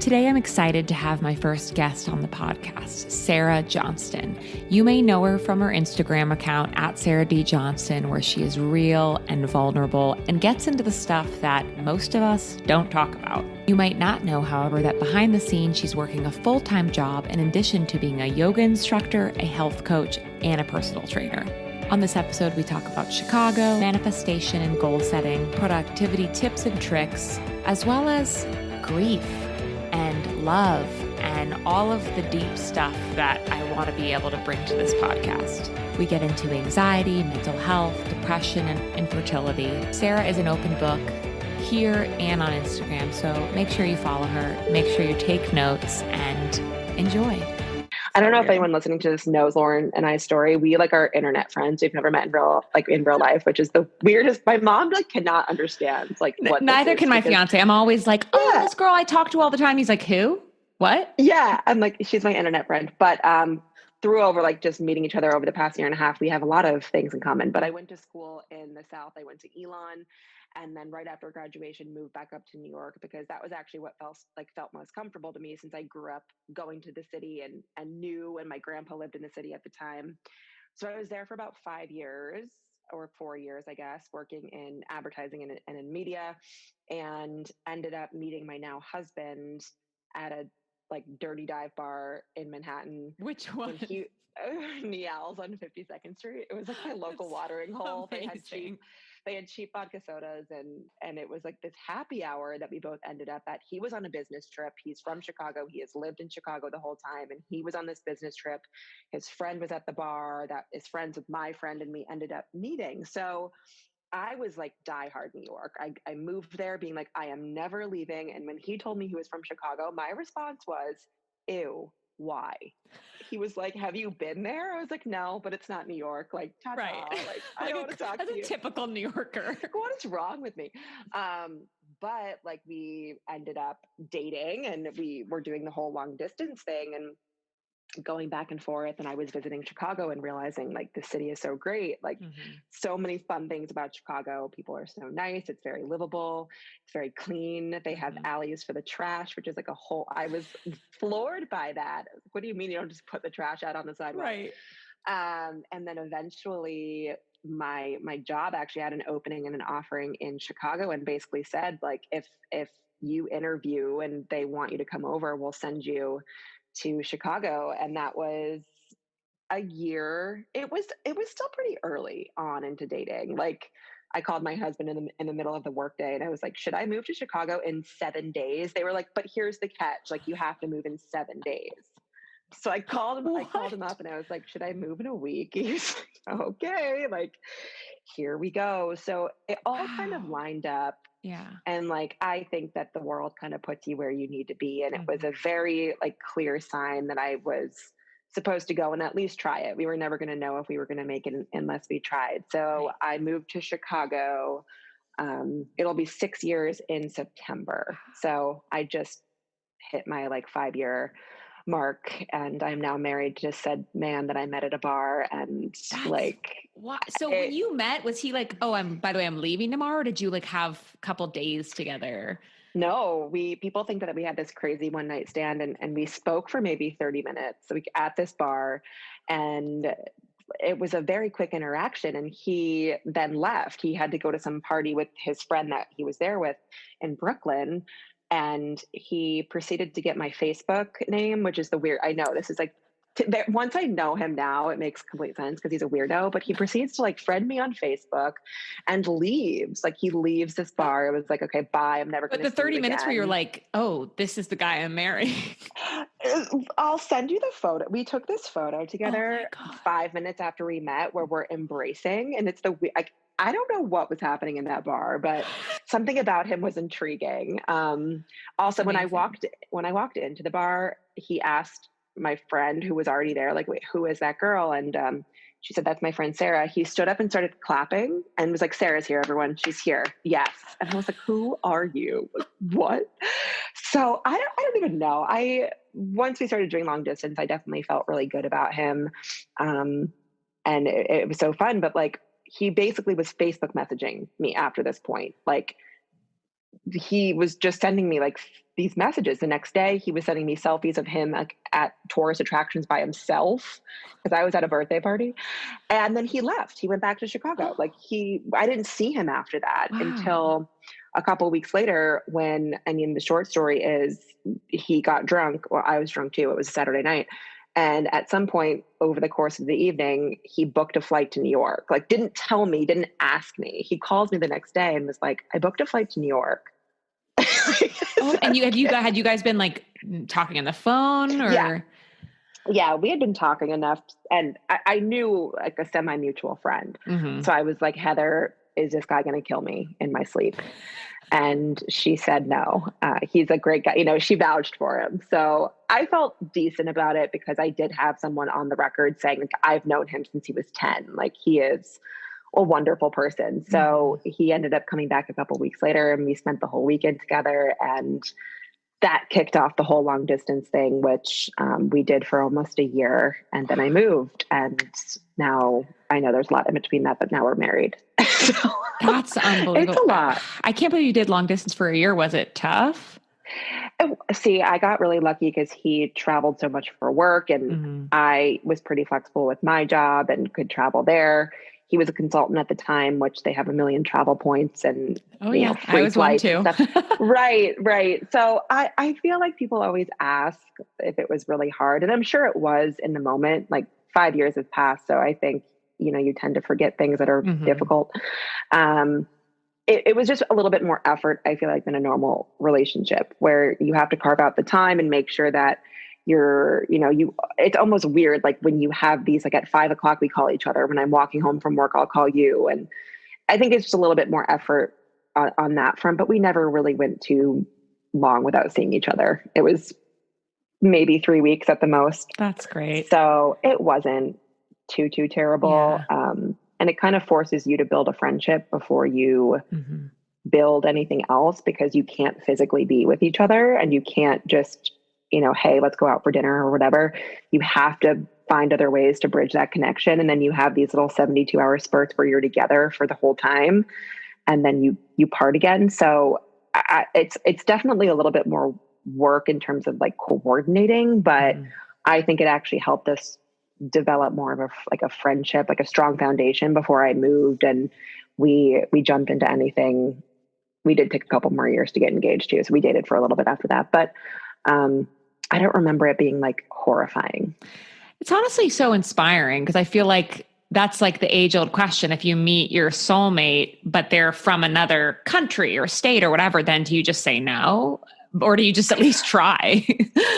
Today, I'm excited to have my first guest on the podcast, Sarah Johnston. You may know her from her Instagram account at Sarah D. Johnston, where she is real and vulnerable and gets into the stuff that most of us don't talk about. You might not know, however, that behind the scenes, she's working a full-time job in addition to being a yoga instructor, a health coach, and a personal trainer. On this episode, we talk about Chicago, manifestation and goal setting, productivity tips and tricks, as well as grief and love and all of the deep stuff that I want to be able to bring to this podcast. We get into anxiety, mental health, depression, and infertility. Sarah is an open book here and on Instagram, so make sure you follow her, make sure you take notes, and enjoy. I don't know if anyone listening to this knows Lauren and I's story. We are internet friends. We've never met in real life, which is the weirdest. My mom cannot understand what. Neither can my fiance. I'm always like, oh, this girl I talk to all the time. He's like, who? What? Yeah, I'm like, she's my internet friend. But through over just meeting each other over the past year and a half, we have a lot of things in common. But I went to school in the South. I went to Elon. And then right after graduation, moved back up to New York because that was actually what felt most comfortable to me, since I grew up going to the city and knew, and my grandpa lived in the city at the time. So I was there for about 5 years or 4 years, I guess, working in advertising and in media, and ended up meeting my now husband at a dirty dive bar in Manhattan. Which one? Niel's on 52nd Street. It was my local watering hole. They had cheap vodka sodas, and it was this happy hour that we both ended up at. He was on a business trip. He's from Chicago. He has lived in Chicago the whole time, and he was on this business trip. His friend was at the bar that is friends with my friend, and we ended up meeting. So I was diehard New York. I moved there being I am never leaving. And when he told me he was from Chicago, my response was, ew, why? He was like, have you been there? I was like, no, but it's not New York. Ta-ta. Right. I don't want to talk to you. As a typical New Yorker. What is wrong with me? But we ended up dating, and we were doing the whole long distance thing and going back and forth. And I was visiting Chicago and realizing the city is so great. So many fun things about Chicago. People are so nice. It's very livable. It's very clean. They have alleys for the trash, which is I was floored by that. What do you mean you don't just put the trash out on the sidewalk? Right. And then eventually my job actually had an opening and an offering in Chicago, and basically said, if you interview and they want you to come over, we'll send you to Chicago. And that was a year. It was still pretty early on into dating. I called my husband in the middle of the workday, and I was like, should I move to Chicago in 7 days? They were like, but here's the catch, you have to move in 7 days. So I called him up, and I was like, should I move in a week? He's like, okay, here we go. So it all kind of lined up. Yeah. And I think that the world kind of puts you where you need to be. And it was a very clear sign that I was supposed to go and at least try it. We were never going to know if we were going to make it unless we tried. So I moved to Chicago. It'll be 6 years in September. So I just hit my 5-year mark, and I'm now married to said man that I met at a bar. And what? So when you met, was he oh, by the way, I'm leaving tomorrow? Or did you have a couple days together? No, people think that we had this crazy one night stand, and we spoke for maybe 30 minutes at this bar, and it was a very quick interaction. And he then left. He had to go to some party with his friend that he was there with in Brooklyn. And he proceeded to get my Facebook name, which is I know this is once I know him now, it makes complete sense because he's a weirdo, but he proceeds to friend me on Facebook and leaves. He leaves this bar. It was okay, bye. I'm never going to see you again. But the 30 minutes where you're oh, this is the guy I'm marrying. I'll send you the photo. We took this photo together 5 minutes after we met where we're embracing. And it's I don't know what was happening in that bar, but something about him was intriguing. Also, when I walked into the bar, he asked my friend who was already there, wait, who is that girl? And she said, that's my friend Sarah. He stood up and started clapping and was like, Sarah's here, everyone. She's here. Yes. And I was like, who are you? What? So I don't even know. Once we started doing long distance, I definitely felt really good about him. And it was so fun, but he basically was Facebook messaging me after this point. he was just sending me like these messages. The next day, he was sending me selfies of him like at tourist attractions by himself because I was at a birthday party. And then he left. He went back to Chicago. Like I didn't see him after that Wow. until a couple of weeks later when, I mean, the short story is he got drunk. Well, I was drunk too. It was a Saturday night. And at some point over the course of the evening, he booked a flight to New York. Like, didn't tell me, didn't ask me. He calls me the next day and was like, I booked a flight to New York. Oh, and had you guys been like talking on the phone Yeah. or? Yeah, we had been talking enough, and I knew like a semi-mutual friend. Mm-hmm. So I was like, Heather, is this guy going to kill me in my sleep? And she said no. He's a great guy. You know, she vouched for him. So I felt decent about it because I did have someone on the record saying, like, I've known him since he was 10. Like, he is a wonderful person. So he ended up coming back a couple weeks later, and we spent the whole weekend together. And that kicked off the whole long distance thing, which we did for almost a year. And then I moved, and now I know there's a lot in between that, but now we're married. So That's unbelievable. it's a lot. I can't believe you did long distance for a year. Was it tough? See, I got really lucky because he traveled so much for work, and I was pretty flexible with my job and could travel there. He was a consultant at the time, which they have a million travel points and I free was one flights and too. stuff. Right. So I feel like people always ask if it was really hard, and I'm sure it was in the moment. Like 5 years have passed, so I think you tend to forget things that are difficult. It was just a little bit more effort, I feel like, than a normal relationship where you have to carve out the time and make sure that it's almost weird. Like when you have these, like at 5 o'clock, we call each other. When I'm walking home from work, I'll call you. And I think it's just a little bit more effort on that front, but we never really went too long without seeing each other. It was maybe 3 weeks at the most. That's great. So it wasn't too terrible. Yeah. And it kind of forces you to build a friendship before you build anything else, because you can't physically be with each other and you can't just, hey, let's go out for dinner or whatever. You have to find other ways to bridge that connection. And then you have these little 72-hour spurts where you're together for the whole time. And then you part again. So it's definitely a little bit more work in terms of like coordinating, but I think it actually helped us develop more of a friendship, like a strong foundation before I moved. And we jumped into anything. We did take a couple more years to get engaged too. So we dated for a little bit after that, but I don't remember it being like horrifying. It's honestly so inspiring because I feel like that's like the age old question. If you meet your soulmate, but they're from another country or state or whatever, then do you just say no? Or do you just at least try?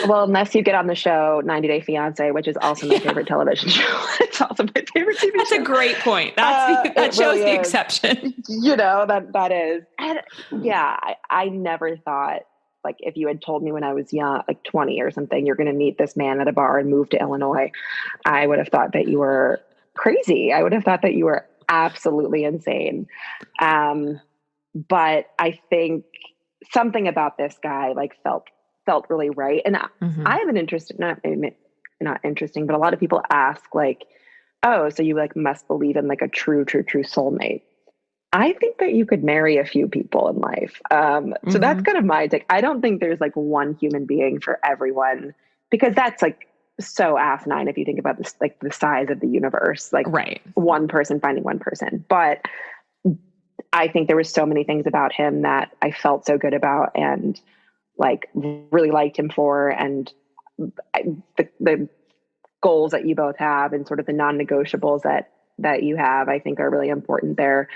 Well, unless you get on the show 90 Day Fiance, which is also my favorite television show. It's also my favorite TV That's show. a great point. That shows really the exception. That is. And yeah, I never thought, like, if you had told me when I was young, like 20 or something, you're going to meet this man at a bar and move to Illinois, I would have thought that you were crazy. I would have thought that you were absolutely insane. But I think something about this guy like felt really right. And I have an interest, not interesting, but a lot of people ask like, oh, so you like must believe in like a true soulmate. I think that you could marry a few people in life. So that's kind of my take. I don't think there's like one human being for everyone, because that's like so asinine if you think about this, like the size of the universe, like one person finding one person. But I think there was so many things about him that I felt so good about and like really liked him for. And the goals that you both have and sort of the non-negotiables that you have, I think are really important there.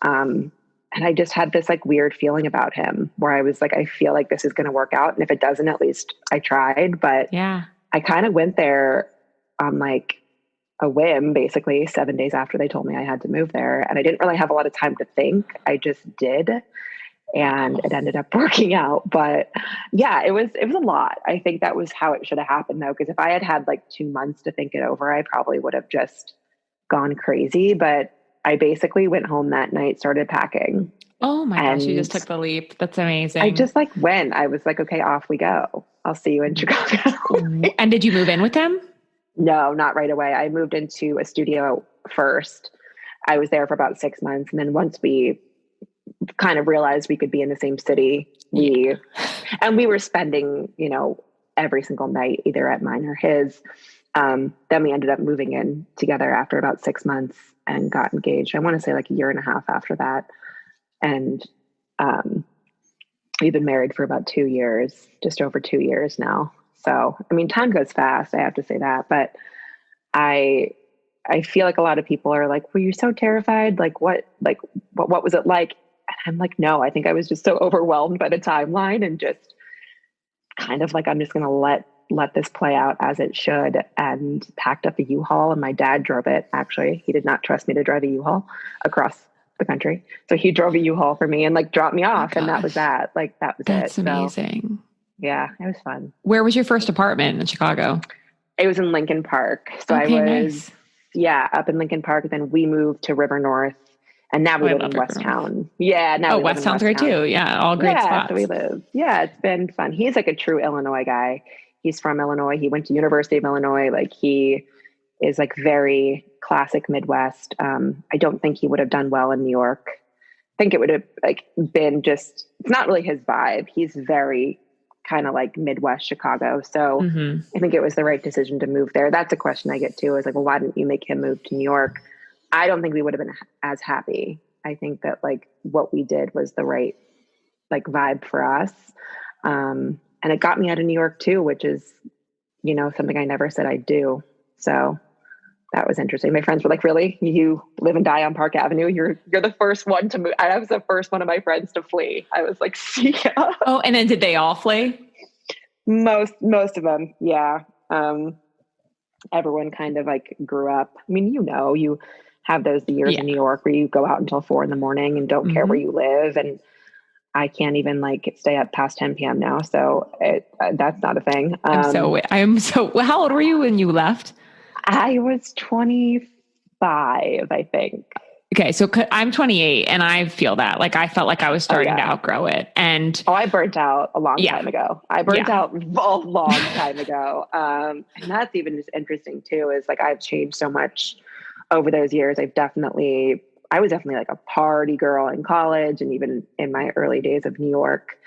And I just had this like weird feeling about him where I was like, I feel like this is going to work out. And if it doesn't, at least I tried. But yeah, I kind of went there on like a whim, basically 7 days after they told me I had to move there. And I didn't really have a lot of time to think. I just did. And it ended up working out. But yeah, it was a lot. I think that was how it should have happened though. Because if I had had like 2 months to think it over, I probably would have just gone crazy. But I basically went home that night, started packing. Oh my gosh, you just took the leap. That's amazing. I just like went. I was like, okay, off we go. I'll see you in Chicago. And did you move in with them? No, not right away. I moved into a studio first. I was there for about 6 months. And then once we kind of realized we could be in the same city. We were spending, every single night either at mine or his. Then we ended up moving in together after about 6 months and got engaged. I want to say like a year and a half after that. And we've been married for about 2 years, just over 2 years now. So, I mean, time goes fast, I have to say that. But I feel like a lot of people are like, were you so terrified? What was it like? And I'm like, no, I think I was just so overwhelmed by the timeline and just kind of like, I'm just going to let this play out as it should, and packed up a U-Haul, and my dad drove it. Actually, he did not trust me to drive a U-Haul across the country. So he drove a U-Haul for me and like dropped me off. And that was that. Like, that was That's it. amazing. So, yeah, it was fun. Where was your first apartment in Chicago? It was in Lincoln Park. So okay, I was, nice. Up in Lincoln Park. Then we moved to River North, and now we live in West Town. Yeah. Now West Town's great too. Yeah. All great spots. So we live. Yeah. It's been fun. He's like a true Illinois guy. He's from Illinois. He went to University of Illinois. Like, he is like very classic Midwest. I don't think he would have done well in New York. I think it would have like been just, it's not really his vibe. He's very kind of like Midwest Chicago. So I think it was the right decision to move there. That's a question I get too, is like, well, why didn't you make him move to New York? I don't think we would have been as happy. I think that like what we did was the right like vibe for us. And it got me out of New York too, which is, something I never said I'd do. So that was interesting. My friends were like, really? You live and die on Park Avenue? You're the first one to move. I was the first one of my friends to flee. I was like, see ya. Oh, and then did they all flee? Most of them. Yeah. Everyone kind of like grew up. I mean, you have those years in New York where you go out until 4 a.m. and don't care where you live. And I can't even like stay up past 10 p.m. now. So that's not a thing. I'm so, how old were you when you left? I was 25, I think. Okay. So I'm 28 and I feel that like, I felt like I was starting to outgrow it. And I burnt out a long time ago. I burnt out a long time ago. And that's even just interesting too, is like, I've changed so much over those years. I was definitely like a party girl in college and even in my early days of New York.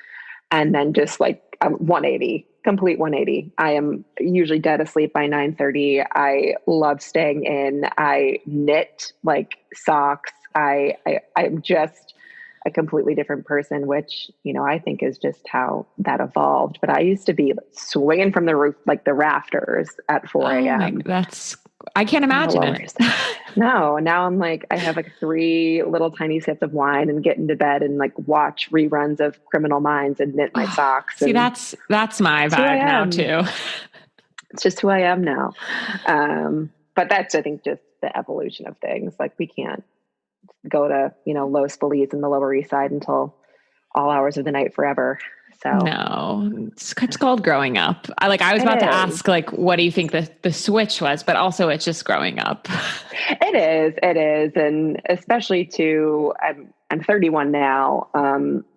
And then just like 180, complete 180. I am usually dead asleep by 9:30. I love staying in. I knit like socks. I'm just a completely different person, which, I think is just how that evolved. But I used to be swinging from the roof, like the rafters at 4 a.m. I can't imagine it. No, now I'm like, I have like 3 little tiny sips of wine and get into bed and like watch reruns of Criminal Minds and knit my socks. See, that's my vibe now too. It's just who I am now. But that's, I think, just the evolution of things. Like, we can't go to, Los Feliz in the Lower East Side until all hours of the night forever. So no, it's called growing up. I was about to ask, like, what do you think the switch was? But also it's just growing up. It is. And especially I'm 31 now.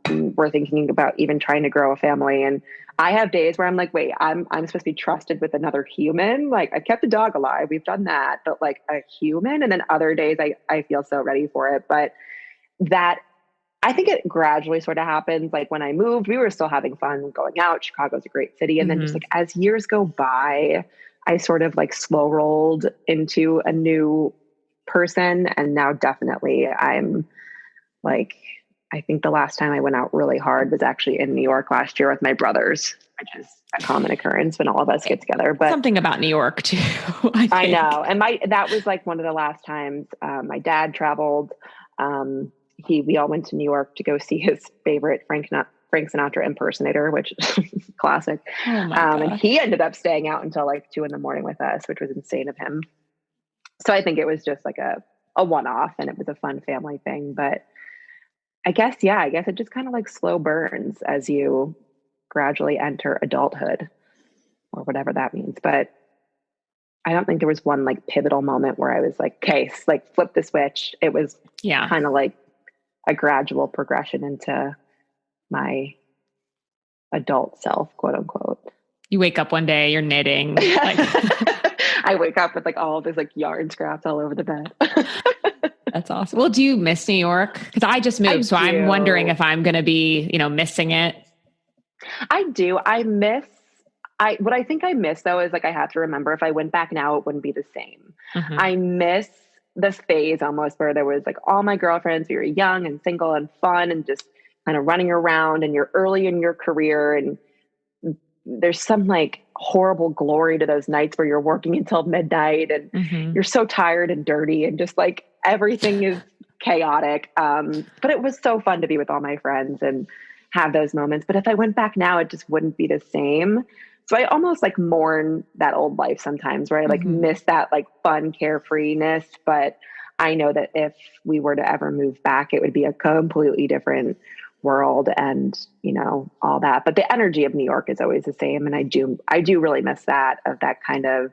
We're thinking about even trying to grow a family. And I have days where I'm like, wait, I'm supposed to be trusted with another human. Like, I kept a dog alive. We've done that, but like a human. And then other days I feel so ready for it. But I think it gradually sort of happens. Like, when I moved, we were still having fun going out. Chicago's a great city. And then just like as years go by, I sort of like slow rolled into a new person. And now definitely I'm like, I think the last time I went out really hard was actually in New York last year with my brothers, which is a common occurrence when all of us get together. But something about New York too. I know. And that was like one of the last times my dad traveled. We all went to New York to go see his favorite Frank Sinatra impersonator, which is classic. Oh my God. And he ended up staying out until like 2 a.m. with us, which was insane of him. So I think it was just like a one-off, and it was a fun family thing. But I guess it just kind of like slow burns as you gradually enter adulthood, or whatever that means. But I don't think there was one like pivotal moment where I was like, okay, like flip the switch. It was kind of like a gradual progression into my adult self, quote unquote. You wake up one day, you're knitting. Like... I wake up with like all of this like yarn scraps all over the bed. That's awesome. Well, do you miss New York? Because I just I moved, so I'm wondering do. if I'm going to be, missing it. I do. What I think I miss though is like I have to remember if I went back now, it wouldn't be the same. Hmm. I miss this phase almost where there was like all my girlfriends, we were young and single and fun and just kind of running around and you're early in your career and there's some like horrible glory to those nights where you're working until midnight and Hmm. you're so tired and dirty and just like everything is chaotic. But it was so fun to be with all my friends and have those moments. But if I went back now, it just wouldn't be the same. So I almost like mourn that old life sometimes where I like Hmm. miss that like fun carefreeness. But I know that if we were to ever move back, it would be a completely different world and all that, but the energy of New York is always the same, and I do really miss that, of that kind of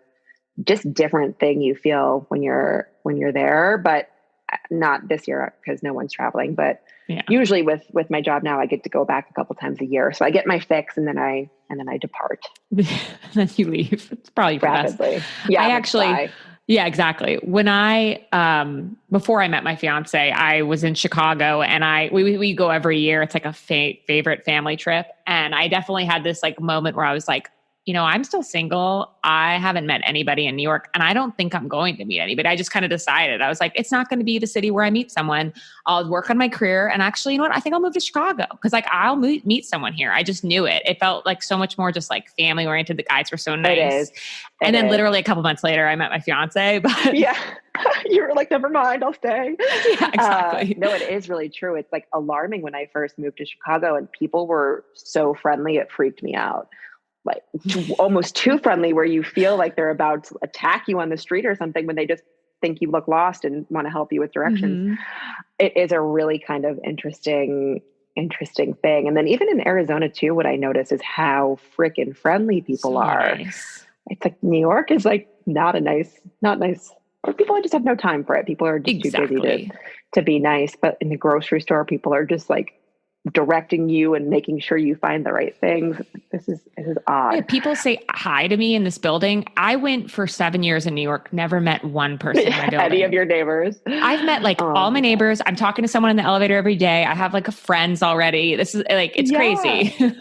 just different thing you feel when you're there. But not this year because no one's traveling, but Yeah. usually with my job now I get to go back a couple times a year, so I get my fix and then I depart Then you leave. It's probably for the best. rapidly. Yeah, I I'm like, actually, bye. yeah, exactly. When before I met my fiance, I was in Chicago and we go every year. It's like a favorite family trip. And I definitely had this like moment where I was like, I'm still single. I haven't met anybody in New York and I don't think I'm going to meet anybody. I just kind of decided, I was like, it's not going to be the city where I meet someone. I'll work on my career. And actually, you know what? I think I'll move to Chicago because like I'll meet someone here. I just knew it. It felt like so much more just like family oriented. The guys were so It nice. is. And It then is. literally a couple months later, I met my fiance, but Yeah. You were like, never mind, I'll stay. yeah, exactly. No, it is really true. It's like alarming when I first moved to Chicago and people were so friendly, it freaked me out. Like almost too friendly, where you feel like they're about to attack you on the street or something when they just think you look lost and want to help you with directions. Hmm. It is a really kind of interesting thing. And then even in Arizona too, what I notice is how freaking friendly people So are. nice. It's like New York is like not nice. Or people just have no time for it. People are just too busy Exactly. to be nice. But in the grocery store, people are just like directing you and making sure you find the right things. This is Yeah, odd. people say hi to me in this building. I went for 7 years in New York, never met one person in my Any of building. your neighbors? I've met like Oh all my my God. neighbors. I'm talking to someone in the elevator every day. I have like friends already. This is like, it's Yeah. crazy.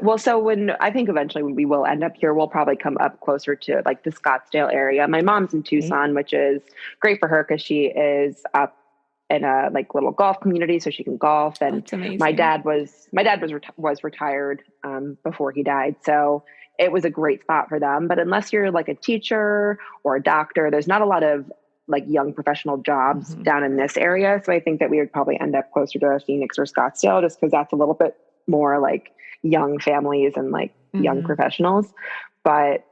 Well, so when I think eventually when we will end up here, we'll probably come up closer to like the Scottsdale area. My mom's in Right? Tucson, which is great for her because she is up in a like little golf community, so she can golf. Oh, And it's amazing. my dad was retired before he died, so it was a great spot for them. But unless you're like a teacher or a doctor, there's not a lot of like young professional jobs Hmm. down in this area. So I think that we would probably end up closer to Phoenix or Scottsdale, just because that's a little bit more like young families and like young Hmm. professionals. But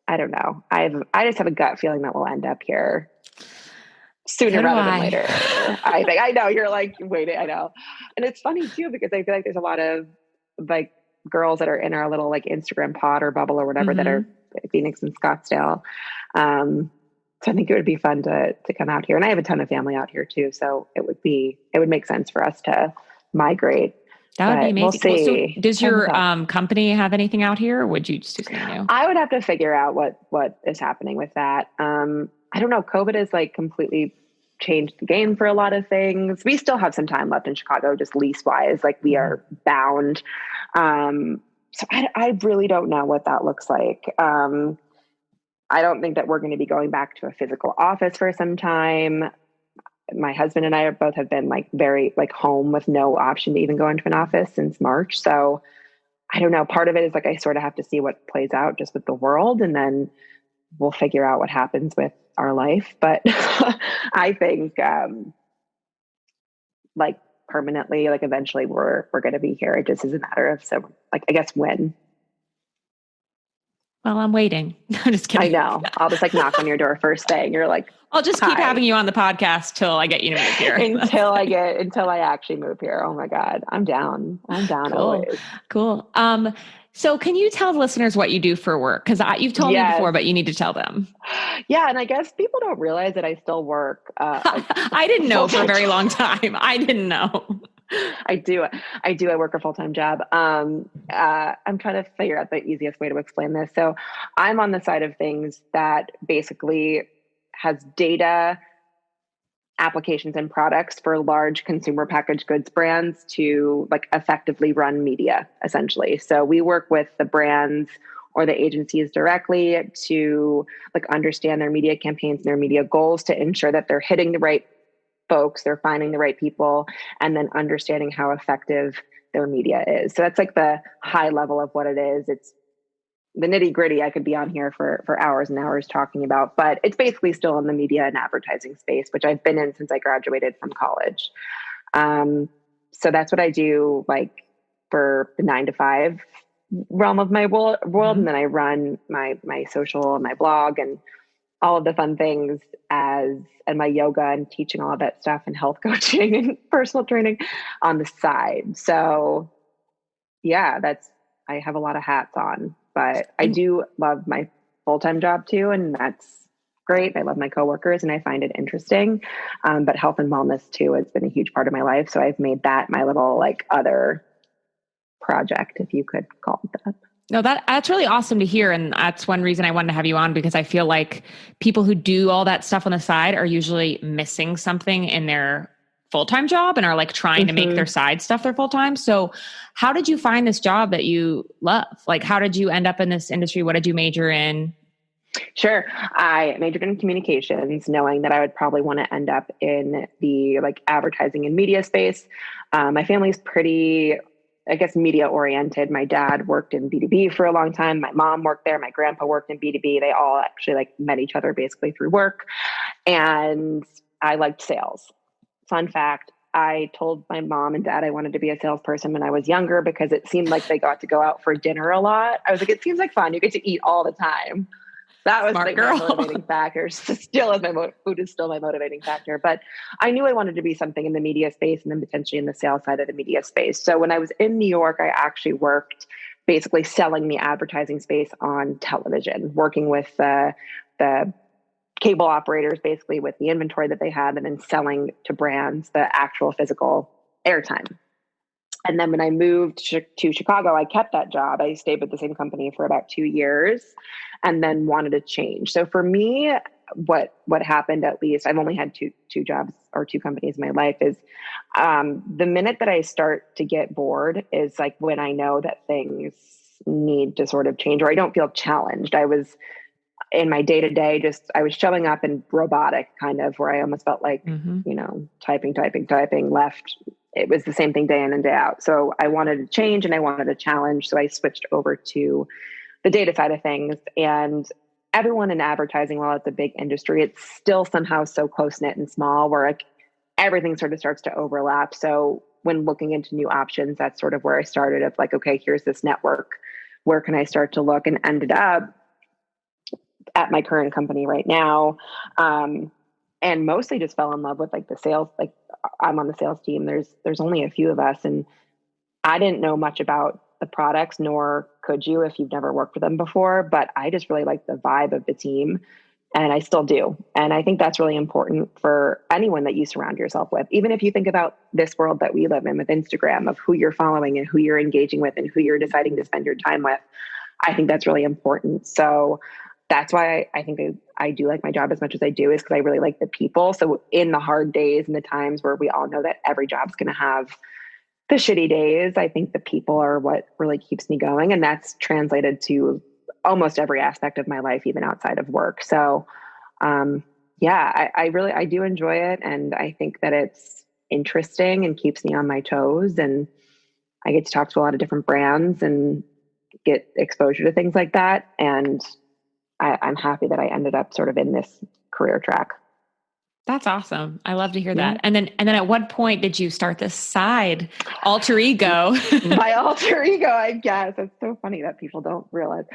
I don't know. I just have a gut feeling that we'll end up here So sooner do rather than I. later. I think I know you're like waiting. I know, and it's funny too because I feel like there's a lot of like girls that are in our little like Instagram pod or bubble or whatever that are Hmm. Phoenix and Scottsdale. So I think it would be fun to come out here, and I have a ton of family out here too. So it would make sense for us to migrate, That would be but we'll amazing. Well, so see. does Time will your tell. company have anything out here or would you just do something new? I would have to figure out what is happening with that. I don't know. COVID has like completely changed the game for a lot of things. We still have some time left in Chicago, just lease wise. Like we Hmm. are bound. So I really don't know what that looks like. I don't think that we're going to be going back to a physical office for some time. My husband and I are both have been like very like home with no option to even go into an office since March. So I don't know. Part of it is like I sort of have to see what plays out just with the world, and then we'll figure out what happens with our life. But I think like permanently, like eventually we're going to be here. It just is a matter of so like I guess when. Well, I'm waiting. I'm just I kidding. know. I'll just like knock on your door first day, and you're like, I'll just keep "Hi." having you on the podcast till I get you to move here. Until I actually move here. Oh my God, I'm down. I'm down Cool. always. Cool. So can you tell the listeners what you do for work? Because you've told me before, Yes. but you need to tell them. Yeah, and I guess people don't realize that I still work I a didn't know full for a time very job. long time. I didn't know. I do. I do. I work a full time job. I'm trying to figure out the easiest way to explain this. So, I'm on the side of things that basically has data applications and products for large consumer packaged goods brands to like effectively run media, essentially. So we work with the brands or the agencies directly to like understand their media campaigns and their media goals to ensure that they're hitting the right folks, they're finding the right people, and then understanding how effective their media is. So that's like the high level of what it is. It's the nitty gritty. I could be on here for hours and hours talking about, but it's basically still in the media and advertising space, which I've been in since I graduated from college. So that's what I do, like for the 9 to 5 realm of my world. Mm-hmm. And then I run my social and my blog and all of the fun things and my yoga and teaching all of that stuff and health coaching and personal training on the side. So yeah, I have a lot of hats on, but I do love my full-time job too. And that's great. I love my coworkers and I find it interesting. But health and wellness too has been a huge part of my life. So I've made that my little like other project, if you could call it that. No, that's really awesome to hear. And that's one reason I wanted to have you on, because I feel like people who do all that stuff on the side are usually missing something in their full-time job and are like trying to make their side stuff their full-time. So how did you find this job that you love? Like, how did you end up in this industry? What did you major in? Sure. I majored in communications, knowing that I would probably want to end up in the like advertising and media space. My family's pretty, I guess, media oriented. My dad worked in B2B for a long time. My mom worked there. My grandpa worked in B2B. They all actually like met each other basically through work. And I liked sales. Fun fact, I told my mom and dad I wanted to be a salesperson when I was younger because it seemed like they got to go out for dinner a lot. I was like, it seems like fun. You get to eat all the time. That was like my motivating factor. Still is food is still my motivating factor. But I knew I wanted to be something in the media space and then potentially in the sales side of the media space. So when I was in New York, I actually worked basically selling the advertising space on television, working with the cable operators, basically with the inventory that they had, and then selling to brands the actual physical airtime. And then when I moved to Chicago, I kept that job. I stayed with the same company for about 2 years and then wanted to change. So for me, what happened, at least, I've only had two jobs or two companies in my life, is the minute that I start to get bored is like when I know that things need to sort of change or I don't feel challenged. I was in my day-to-day, I was showing up in robotic kind of where I almost felt like, typing left. It was the same thing day in and day out. So I wanted to change and I wanted a challenge. So I switched over to the data side of things. And everyone in advertising, while it's a big industry, it's still somehow so close-knit and small where like everything sort of starts to overlap. So when looking into new options, that's sort of where I started of like, okay, here's this network. Where can I start to look? And ended up at my current company right now. And mostly just fell in love with like the sales, like I'm on the sales team. There's only a few of us and I didn't know much about the products, nor could you if you've never worked with them before, but I just really like the vibe of the team and I still do. And I think that's really important for anyone that you surround yourself with. Even if you think about this world that we live in with Instagram, of who you're following and who you're engaging with and who you're deciding to spend your time with, I think that's really important. So that's why I think I do like my job as much as I do, is because I really like the people. So in the hard days and the times where we all know that every job's going to have the shitty days, I think the people are what really keeps me going. And that's translated to almost every aspect of my life, even outside of work. So I do enjoy it. And I think that it's interesting and keeps me on my toes. And I get to talk to a lot of different brands and get exposure to things like that. And I'm happy that I ended up sort of in this career track. That's awesome. I love to hear that. And then at what point did you start this side alter ego? My alter ego, I guess. It's so funny that people don't realize.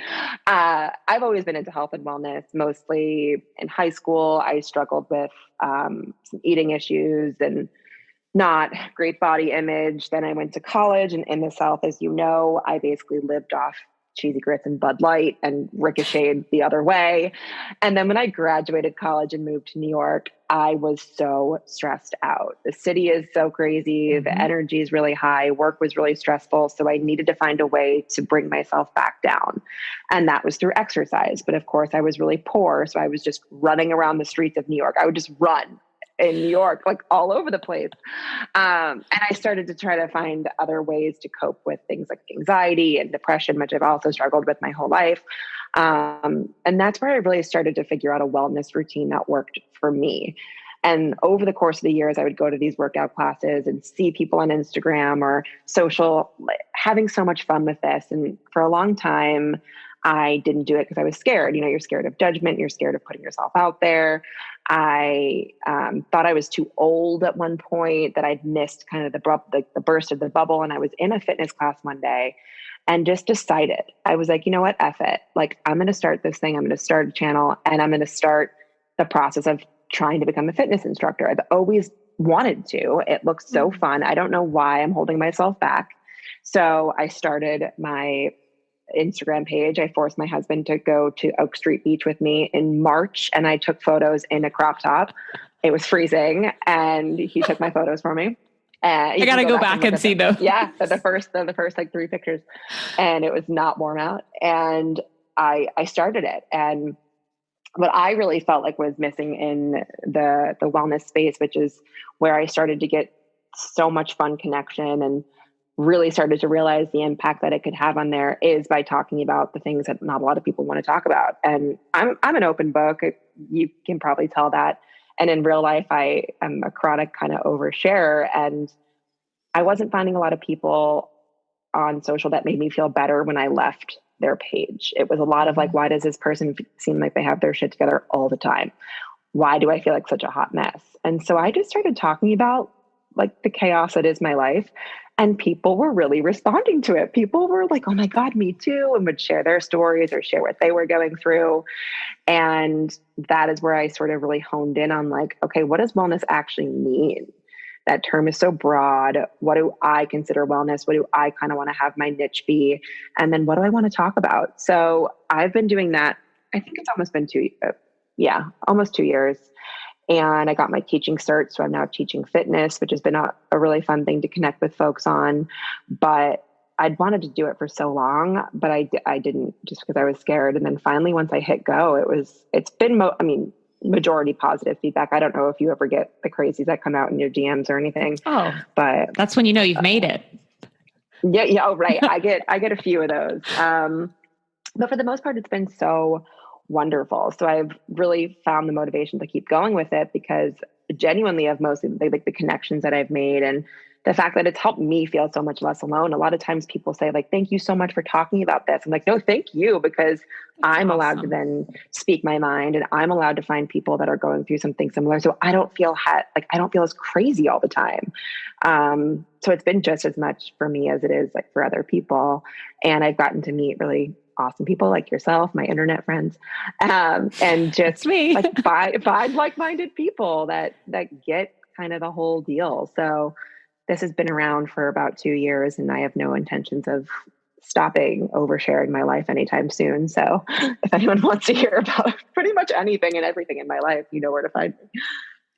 I've always been into health and wellness. Mostly in high school, I struggled with some eating issues and not great body image. Then I went to college, and in the South, as you know, I basically lived off cheesy grits and Bud Light and ricocheted the other way. And then when I graduated college and moved to New York, I was so stressed out. The city is so crazy. Mm-hmm. The energy is really high. Work was really stressful. So I needed to find a way to bring myself back down. And that was through exercise. But of course, I was really poor. So I was just running around the streets of New York. I would just run in New York, like all over the place. And I started to try to find other ways to cope with things like anxiety and depression, which I've also struggled with my whole life. And that's where I really started to figure out a wellness routine that worked for me. And over the course of the years, I would go to these workout classes and see people on Instagram or social having so much fun with this. And for a long time, I didn't do it because I was scared. You're scared of judgment. You're scared of putting yourself out there. I thought I was too old at one point, that I'd missed kind of the burst of the bubble. And I was in a fitness class one day and just decided, I was like, you know what, F it. Like, I'm going to start this thing. I'm going to start a channel, and I'm going to start the process of trying to become a fitness instructor. I've always wanted to. It looks so fun. I don't know why I'm holding myself back. So I started my Instagram page. I forced my husband to go to Oak Street Beach with me in March, and I took photos in a crop top. It was freezing, and he took my photos for me. I got to go back and see those. Yeah, the first like 3 pictures, and it was not warm out. And I started it, and what I really felt like was missing in the wellness space, which is where I started to get so much fun connection and really started to realize the impact that it could have on there, is by talking about the things that not a lot of people want to talk about. And I'm an open book. You can probably tell that. And in real life, I am a chronic kind of oversharer, and I wasn't finding a lot of people on social that made me feel better when I left their page. It was a lot of like, why does this person seem like they have their shit together all the time? Why do I feel like such a hot mess? And so I just started talking about like the chaos that is my life. And people were really responding to it. People were like, oh my God, me too. And would share their stories or share what they were going through. And that is where I sort of really honed in on like, okay, what does wellness actually mean? That term is so broad. What do I consider wellness? What do I kind of want to have my niche be? And then what do I want to talk about? So I've been doing that. I think it's almost been almost 2 years. And I got my teaching cert. So I'm now teaching fitness, which has been a really fun thing to connect with folks on. But I'd wanted to do it for so long, but I didn't, just because I was scared. And then finally, once I hit go, it's been, majority positive feedback. I don't know if you ever get the crazies that come out in your DMs or anything. Oh, but that's when you know you've made it. Yeah. Oh, right. I get a few of those. But for the most part, it's been so wonderful. So I've really found the motivation to keep going with it, because genuinely of mostly like the connections that I've made and the fact that it's helped me feel so much less alone. A lot of times people say like, thank you so much for talking about this. I'm like, no, thank you, because I'm allowed to then speak my mind, and I'm allowed to find people that are going through something similar. So I don't feel I don't feel as crazy all the time. So it's been just as much for me as it is like for other people. And I've gotten to meet really awesome people like yourself, my internet friends, and just me. like find like-minded people that get kind of the whole deal. So this has been around for about 2 years, and I have no intentions of stopping oversharing my life anytime soon. So if anyone wants to hear about pretty much anything and everything in my life, you know where to find me.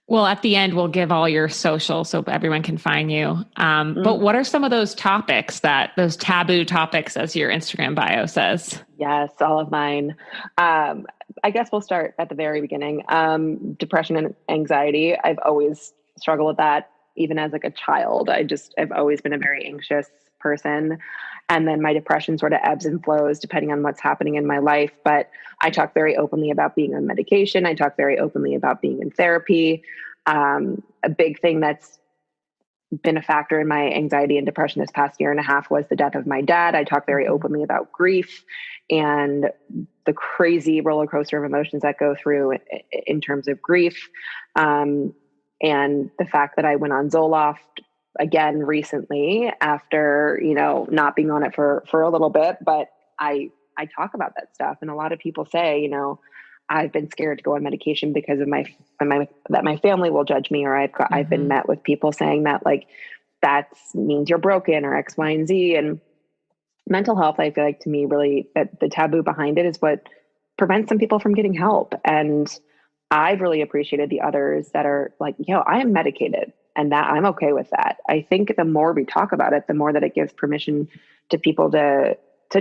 Well, at the end, we'll give all your social so everyone can find you. But what are some of those topics, those taboo topics, as your Instagram bio says? Yes, all of mine. I guess we'll start at the very beginning. Depression and anxiety. I've always struggled with that. Even as like a child, I've always been a very anxious person. And then my depression sort of ebbs and flows depending on what's happening in my life. But I talk very openly about being on medication. I talk very openly about being in therapy. A big thing that's been a factor in my anxiety and depression this past year and a half was the death of my dad. I talk very openly about grief and the crazy roller coaster of emotions that go through in terms of grief. And the fact that I went on Zoloft again recently after, not being on it for a little bit, but I talk about that stuff. And a lot of people say, I've been scared to go on medication because of that my family will judge me, or I've been met with people saying that like, that means you're broken or X, Y, and Z. And mental health, I feel like to me, really that the taboo behind it is what prevents some people from getting help. And I've really appreciated the others that are like, I am medicated, and that I'm okay with that. I think the more we talk about it, the more that it gives permission to people to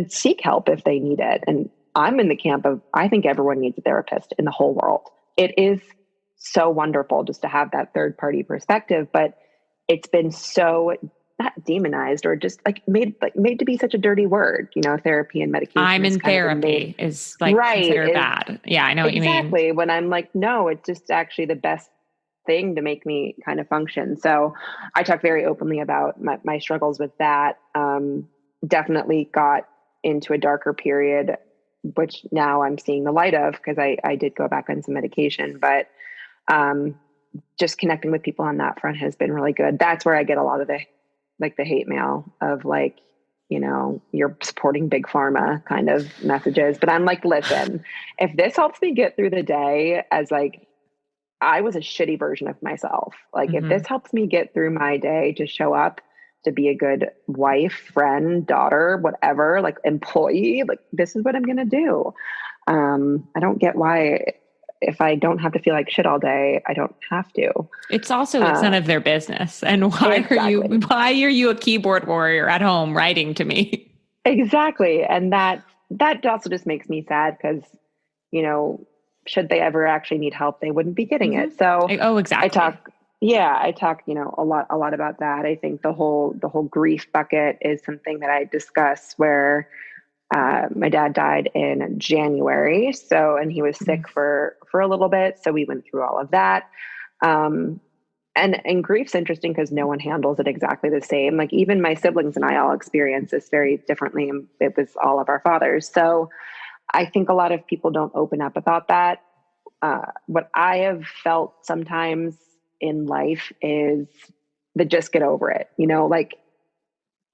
seek help if they need it. And I'm in the camp of, I think everyone needs a therapist in the whole world. It is so wonderful just to have that third party perspective, but it's been so not demonized or just made to be such a dirty word, therapy and medication. I'm in kind therapy is like right, considered bad. Yeah, I know what you mean. Exactly. When I'm like, no, it's just actually the best thing to make me kind of function. So I talk very openly about my struggles with that. Definitely got into a darker period, which now I'm seeing the light of because I did go back on some medication, but just connecting with people on that front has been really good. That's where I get a lot of the hate mail of like, you're supporting big pharma kind of messages. But I'm like, listen, if this helps me get through the day as like, I was a shitty version of myself. Like if this helps me get through my day to show up, to be a good wife, friend, daughter, whatever, like employee, like this is what I'm going to do. I don't get why if I don't have to feel like shit all day, I don't have to. It's also, it's none of their business. And why are you a keyboard warrior at home writing to me? Exactly. And that also just makes me sad because, should they ever actually need help, they wouldn't be getting it. So exactly. I talk, a lot about that. I think the whole grief bucket is something that I discuss where my dad died in January. And he was sick for a little bit. So we went through all of that. And grief's interesting because no one handles it exactly the same. Like even my siblings and I all experience this very differently. And it was all of our fathers. So I think a lot of people don't open up about that. What I have felt sometimes in life is the just get over it,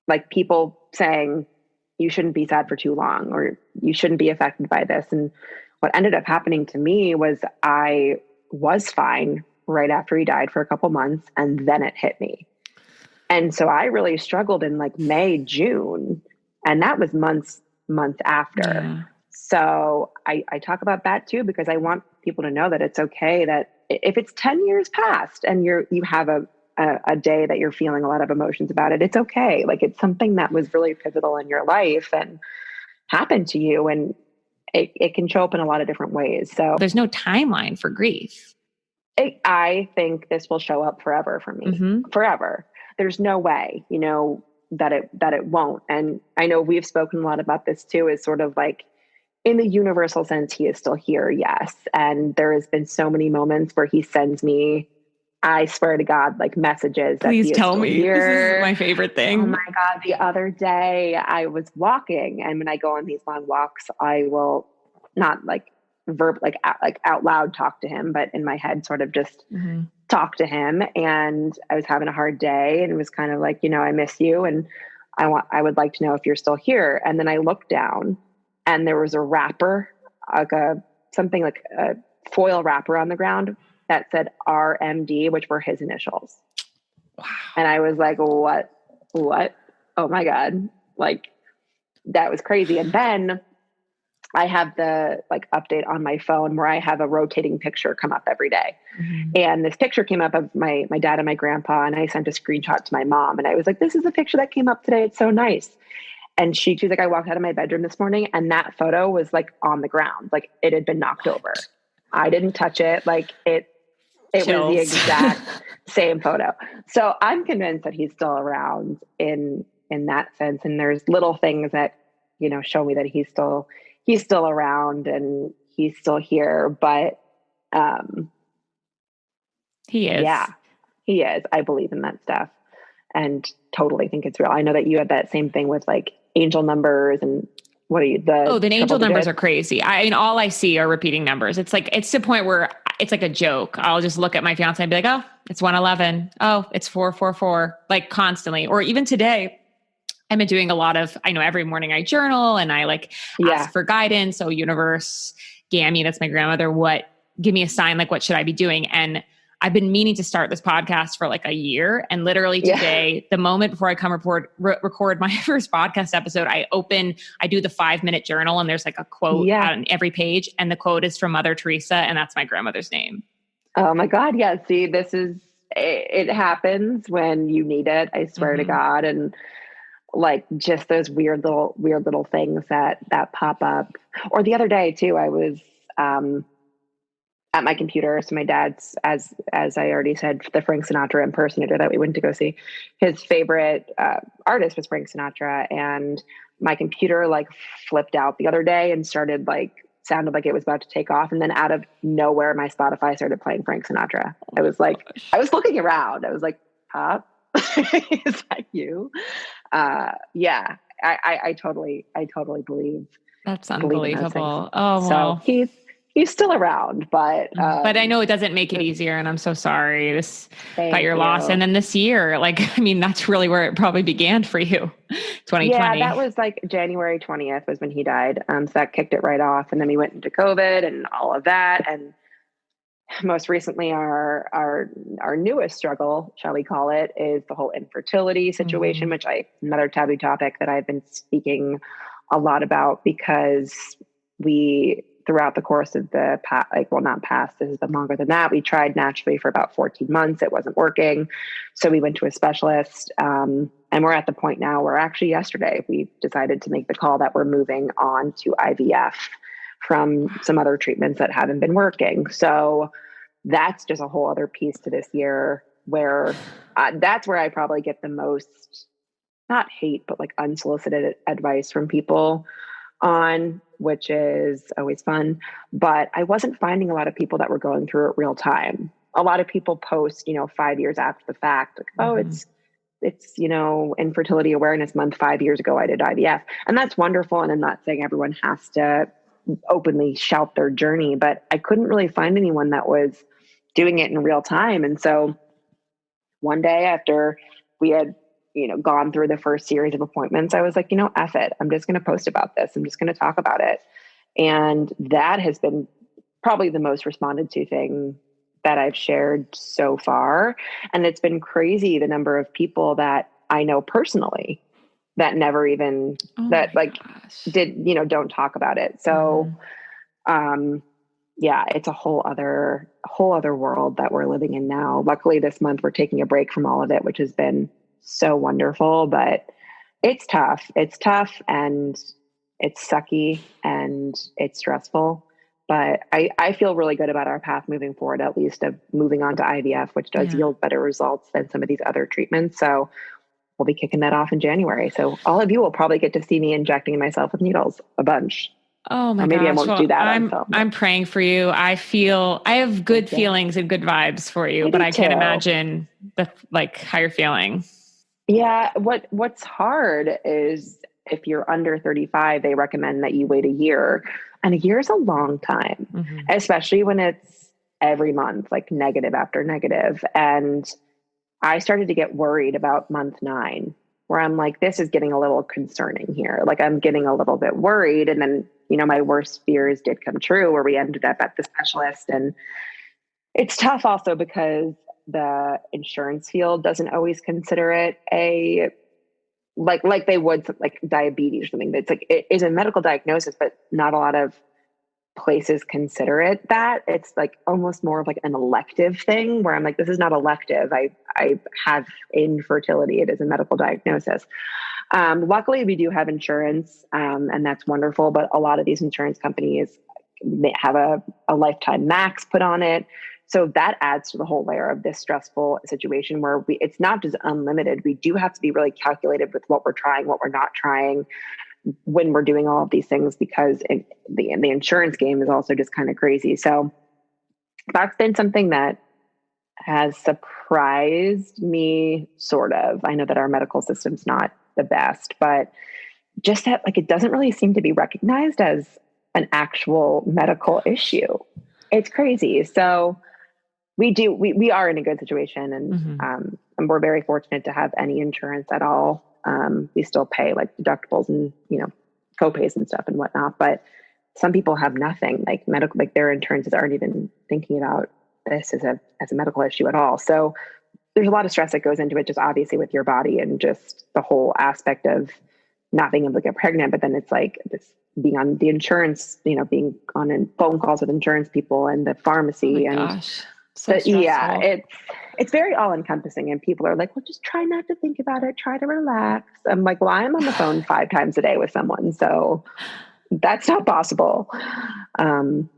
like people saying you shouldn't be sad for too long or you shouldn't be affected by this. And what ended up happening to me was I was fine right after he died for a couple months and then it hit me. And so I really struggled in like May, June, and that was months after. Yeah. So I talk about that too, because I want people to know that it's okay that if it's 10 years past and you have a day that you're feeling a lot of emotions about it, it's okay. Like it's something that was really pivotal in your life and happened to you. And it can show up in a lot of different ways. So there's no timeline for grief. I think this will show up forever for me, forever. There's no way, that it won't. And I know we've spoken a lot about this too, is sort of like, in the universal sense, he is still here. Yes. And there has been so many moments where he sends me, I swear to God, like messages. Please tell me. Here. This is my favorite thing. Oh my God. The other day I was walking, and when I go on these long walks, I will not like out loud talk to him, but in my head sort of just talk to him. And I was having a hard day and it was kind of like, I miss you. And I would like to know if you're still here. And then I looked down, and there was a wrapper, like something like a foil wrapper on the ground that said RMD, which were his initials. Wow. And I was like, what? Oh my God. Like that was crazy. And then I have the update on my phone where I have a rotating picture come up every day. And this picture came up of my dad and my grandpa. And I sent a screenshot to my mom. And I was like, this is a picture that came up today. It's so nice. And she's like, I walked out of my bedroom this morning and that photo was like on the ground. Like it had been knocked over. I didn't touch it. Like it was the exact same photo. So I'm convinced that he's still around in that sense. And there's little things that, show me that he's still around and he's still here. But he is. Yeah, he is. I believe in that stuff and totally think it's real. I know that you had that same thing with like angel numbers and what are you? The angel numbers are crazy. I mean, all I see are repeating numbers. It's like, it's to the point where it's like a joke. I'll just look at my fiance and be like, oh, it's 111. Oh, it's 444, like constantly. Or even today, I've been doing a lot of, I know every morning I journal and I ask for guidance. So universe, Gammy, that's my grandmother. Give me a sign, like what should I be doing? And I've been meaning to start this podcast for like a year. And literally today, the moment before I come record my first podcast episode, I do the 5-minute journal and there's like a quote on every page. And the quote is from Mother Teresa. And that's my grandmother's name. Oh my God. Yeah. See, it happens when you need it. I swear to God. And like just those weird little things that pop up. Or the other day too, I was, at my computer. So my dad's, as I already said, the Frank Sinatra impersonator that we went to go see, his favorite artist was Frank Sinatra. And my computer like flipped out the other day and started like, sounded like it was about to take off. And then out of nowhere, my Spotify started playing Frank Sinatra. I was like, I was looking around. I was like, huh? Is that you? Yeah, I totally believe That's in those things. unbelievable. Oh, So well. he's still around, but I know it doesn't make it easier, and I'm so sorry about thank your you. loss. And then this year, like, I mean, that's really where it probably began for you. 2020. Yeah, that was like January 20th was when he died. So that kicked it right off. And then we went into COVID and all of that. And most recently our newest struggle, shall we call it, is the whole infertility situation, which another taboo topic that I've been speaking a lot about, because we, throughout the course of the past, like, well, not past, this has been longer than that. We tried naturally for about 14 months. It wasn't working. So we went to a specialist. And we're at the point now where actually yesterday we decided to make the call that we're moving on to IVF from some other treatments that haven't been working. So that's just a whole other piece to this year where that's where I probably get the most, not hate, but like unsolicited advice from people on, which is always fun. But I wasn't finding a lot of people that were going through it real time. A lot of people post, 5 years after the fact, like, oh, it's, Infertility Awareness Month 5 years ago, I did IVF. And that's wonderful. And I'm not saying everyone has to openly shout their journey, but I couldn't really find anyone that was doing it in real time. And so one day after we had, gone through the first series of appointments, I was like, F it. I'm just going to post about this. I'm just going to talk about it. And that has been probably the most responded to thing that I've shared so far. And it's been crazy, the number of people that I know personally that never even don't talk about it. So, yeah, it's a whole other world that we're living in now. Luckily this month we're taking a break from all of it, which has been so wonderful, but it's tough. It's tough and it's sucky and it's stressful. But I feel really good about our path moving forward, at least of moving on to IVF, which does yield better results than some of these other treatments. So we'll be kicking that off in January. So all of you will probably get to see me injecting myself with needles a bunch. Oh my or maybe gosh. I won't do that on film. I'm praying for you. I have good feelings and good vibes for you, but I can't imagine how you're feeling. Yeah. What's hard is if you're under 35, they recommend that you wait a year, and a year is a long time, especially when it's every month, like negative after negative. And I started to get worried about month 9, where I'm like, this is getting a little concerning here. Like I'm getting a little bit worried. And then, my worst fears did come true, where we ended up at the specialist. And it's tough also because the insurance field doesn't always consider it like they would like diabetes or something. That's like, it is a medical diagnosis, but not a lot of places consider it that. It's like almost more of like an elective thing, where I'm like, this is not elective. I have infertility. It is a medical diagnosis. Luckily we do have insurance, and that's wonderful. But a lot of these insurance companies, they have a lifetime max put on it. So that adds to the whole layer of this stressful situation where it's not just unlimited. We do have to be really calculated with what we're trying, what we're not trying when we're doing all of these things, because the insurance game is also just kind of crazy. So that's been something that has surprised me, sort of. I know that our medical system's not the best, but just that, like, it doesn't really seem to be recognized as an actual medical issue. It's crazy. So we are in a good situation, and we're very fortunate to have any insurance at all. We still pay like deductibles and, co-pays and stuff and whatnot, but some people have nothing, like their insurances aren't even thinking about this as a medical issue at all. So there's a lot of stress that goes into it, just obviously with your body and just the whole aspect of not being able to get pregnant. But then it's like this being on the insurance, being on phone calls with insurance people and the pharmacy. Oh my gosh. So yeah, it's very all encompassing, and people are like, well, just try not to think about it. Try to relax. I'm like, well, I'm on the phone 5 times a day with someone, so that's not possible. So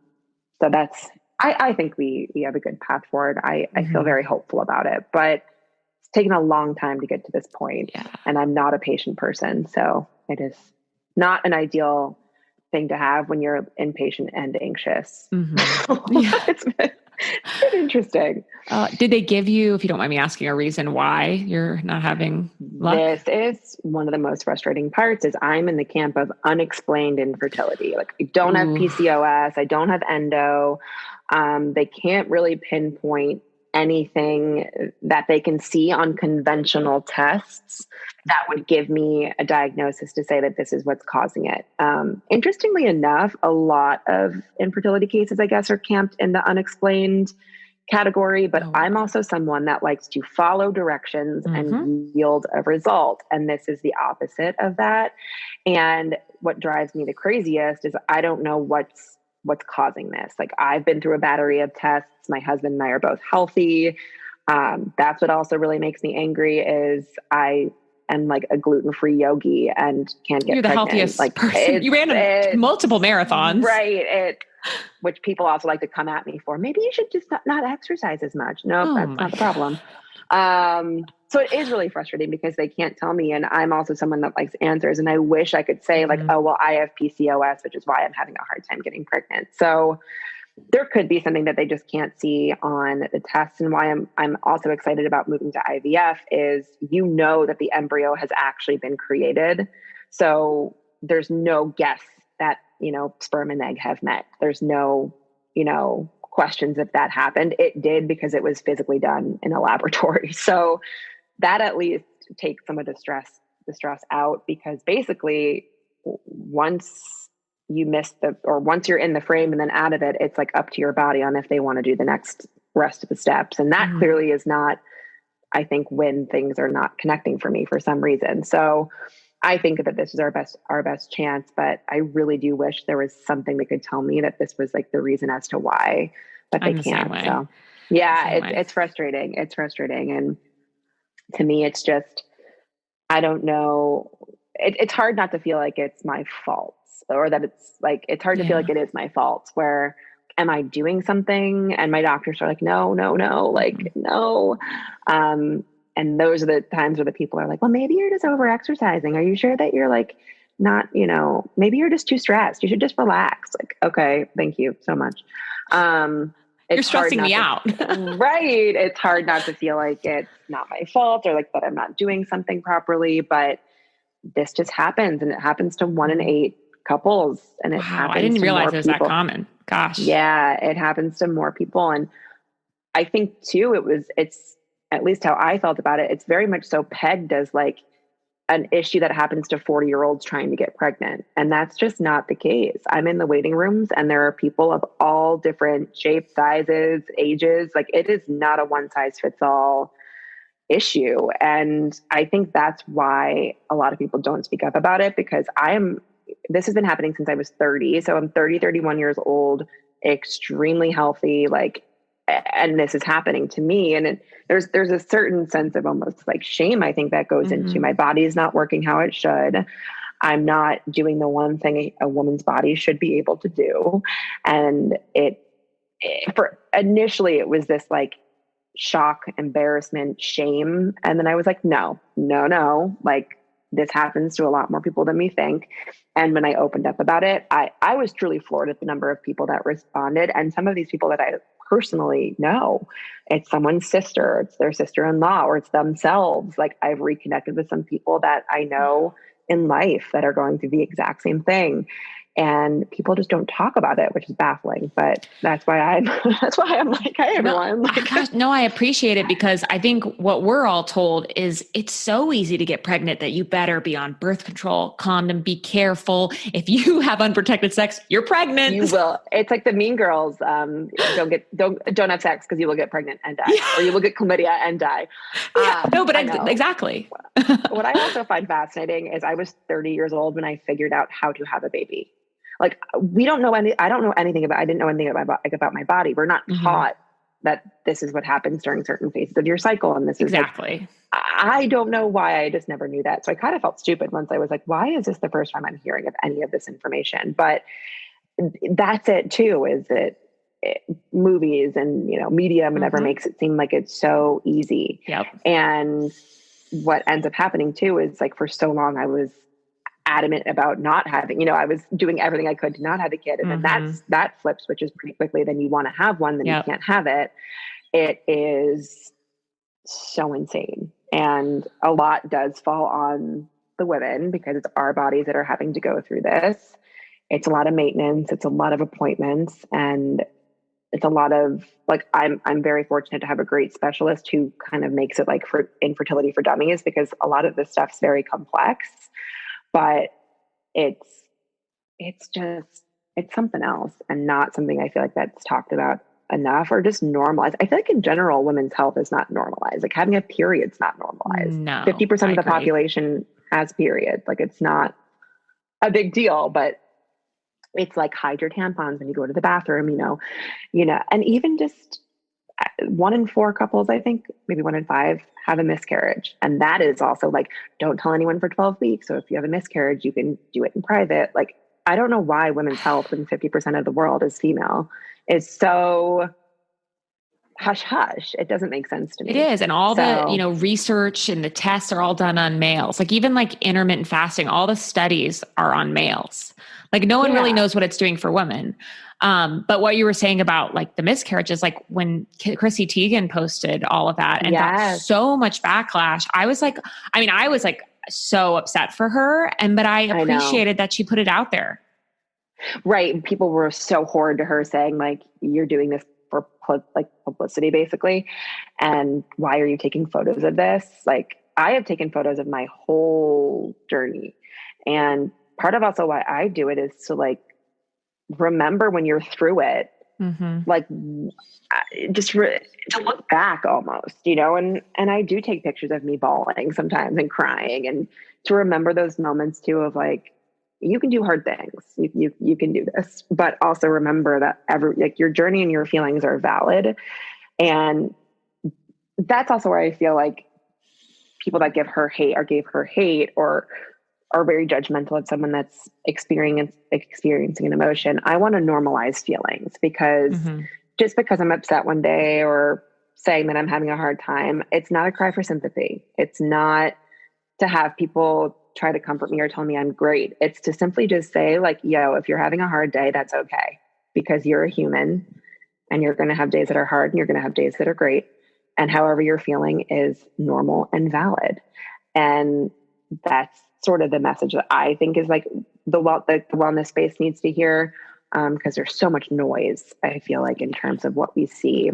I think we have a good path forward. I feel very hopeful about it, but it's taken a long time to get to this point. Yeah. And I'm not a patient person. So it is not an ideal thing to have when you're impatient and anxious. Yeah. It's been interesting. Did they give you, if you don't mind me asking, a reason why you're not having luck? This is one of the most frustrating parts is I'm in the camp of unexplained infertility. Like I don't have PCOS. I don't have endo. They can't really pinpoint anything that they can see on conventional tests that would give me a diagnosis to say that this is what's causing it. Interestingly enough, a lot of infertility cases, I guess, are camped in the unexplained category, but I'm also someone that likes to follow directions and yield a result. And this is the opposite of that. And what drives me the craziest is I don't know what's causing this. Like I've been through a battery of tests. My husband and I are both healthy. That's what also really makes me angry is I am like a gluten-free yogi and can't get You're the pregnant. healthiest like person. You ran multiple marathons. Right. Which people also like to come at me for. Maybe you should just not exercise as much. No, that's not the problem. So it is really frustrating because they can't tell me. And I'm also someone that likes answers. And I wish I could say like, oh, well, I have PCOS, which is why I'm having a hard time getting pregnant. So there could be something that they just can't see on the tests. And why I'm also excited about moving to IVF is, that the embryo has actually been created. So there's no guess that, sperm and egg have met. There's no, questions if that happened. It did because it was physically done in a laboratory. So that at least takes some of the stress out, because basically once you're in the frame and then out of it, it's like up to your body on if they want to do the next rest of the steps. And that clearly is not, I think, when things are not connecting for me for some reason. So I think that this is our best chance, but I really do wish there was something that could tell me that this was like the reason as to why, but they can't. So yeah, it's frustrating. It's frustrating. And to me, it's just, I don't know. It's hard not to feel like it's my fault, or that it's hard to feel like it is my fault, where am I doing something? And my doctors are like, no, like, no. And those are the times where the people are like, well, maybe you're just over exercising. Are you sure that you're like not, maybe you're just too stressed. You should just relax. Like, okay, thank you so much. You're stressing me out. Right. It's hard not to feel like it's not my fault or like that I'm not doing something properly, but this just happens, and it happens to 1 in 8 couples. And it happens. I didn't to realize more it was people. that common. Gosh. Yeah, it happens to more people. And I think too, it's at least how I felt about it. It's very much so pegged as like an issue that happens to 40-year-olds trying to get pregnant. And that's just not the case. I'm in the waiting rooms and there are people of all different shapes, sizes, ages. Like it is not a one size fits all issue. And I think that's why a lot of people don't speak up about it, because this has been happening since I was 30. So I'm 31 years old, extremely healthy, and this is happening to me. And there's a certain sense of almost like shame, I think, that goes into my body is not working how it should. I'm not doing the one thing a woman's body should be able to do. And initially it was this like shock, embarrassment, shame. And then I was like, no, like this happens to a lot more people than we think. And when I opened up about it, I was truly floored at the number of people that responded. And some of these people that I personally know, it's someone's sister, it's their sister-in-law, or it's themselves. Like I've reconnected with some people that I know in life that are going through the exact same thing. And people just don't talk about it, which is baffling. But that's why I'm like, hey, everyone. I appreciate it, because I think what we're all told is it's so easy to get pregnant that you better be on birth control, condom, be careful. If you have unprotected sex, you're pregnant. You will. It's like the Mean Girls. Don't have sex because you will get pregnant and die, or you will get chlamydia and die. Exactly. What I also find fascinating is I was 30 years old when I figured out how to have a baby. Like I didn't know anything about my body. We're not taught that this is what happens during certain phases of your cycle. And this is exactly. I don't know why. I just never knew that. So I kind of felt stupid once I was like, why is this the first time I'm hearing of any of this information? But that's it too, is that movies and, media and whatever makes it seem like it's so easy. Yep. And what ends up happening too is like, for so long I was adamant about not having, I was doing everything I could to not have a kid. And then that flips switches pretty quickly. Then you want to have one, then you can't have it. It is so insane. And a lot does fall on the women because it's our bodies that are having to go through this. It's a lot of maintenance. It's a lot of appointments, and it's a lot of like, I'm very fortunate to have a great specialist who kind of makes it like for infertility for dummies, because a lot of this stuff's very complex, but it's something else, and not something I feel like that's talked about enough or just normalized. I feel like in general, women's health is not normalized. Like having a period's not normalized. No, 50% of the population has period. Like it's not a big deal, but it's like hide your tampons when you go to the bathroom, and even just 1 in 4 couples, I think maybe 1 in 5 have a miscarriage. And that is also like, don't tell anyone for 12 weeks. So if you have a miscarriage, you can do it in private. Like, I don't know why women's health, when 50% of the world is female, is so hush hush. It doesn't make sense to me. It is. And all the, research and the tests are all done on males. Like even like intermittent fasting, all the studies are on males. Like no one really knows what it's doing for women. But what you were saying about like the miscarriages, like when Chrissy Teigen posted all of that and got so much backlash, I was like so upset for her. But I appreciated that she put it out there. Right. People were so horrid to her, saying like, you're doing this for like publicity basically. And why are you taking photos of this? Like, I have taken photos of my whole journey. And part of also why I do it is to like, remember when you're through it, like just to look back almost, and I do take pictures of me bawling sometimes and crying, and to remember those moments too of like, you can do hard things. You can do this, but also remember that your journey and your feelings are valid. And that's also where I feel like people that give her hate or gave her hate or are very judgmental of someone that's experiencing an emotion. I want to normalize feelings, because just because I'm upset one day or saying that I'm having a hard time, it's not a cry for sympathy. It's not to have people try to comfort me or tell me I'm great. It's to simply just say like, yo, if you're having a hard day, that's okay, because you're a human and you're going to have days that are hard and you're going to have days that are great. And however you're feeling is normal and valid. And that's sort of the message that I think is like the wellness space needs to hear. Because there's so much noise, I feel like, in terms of what we see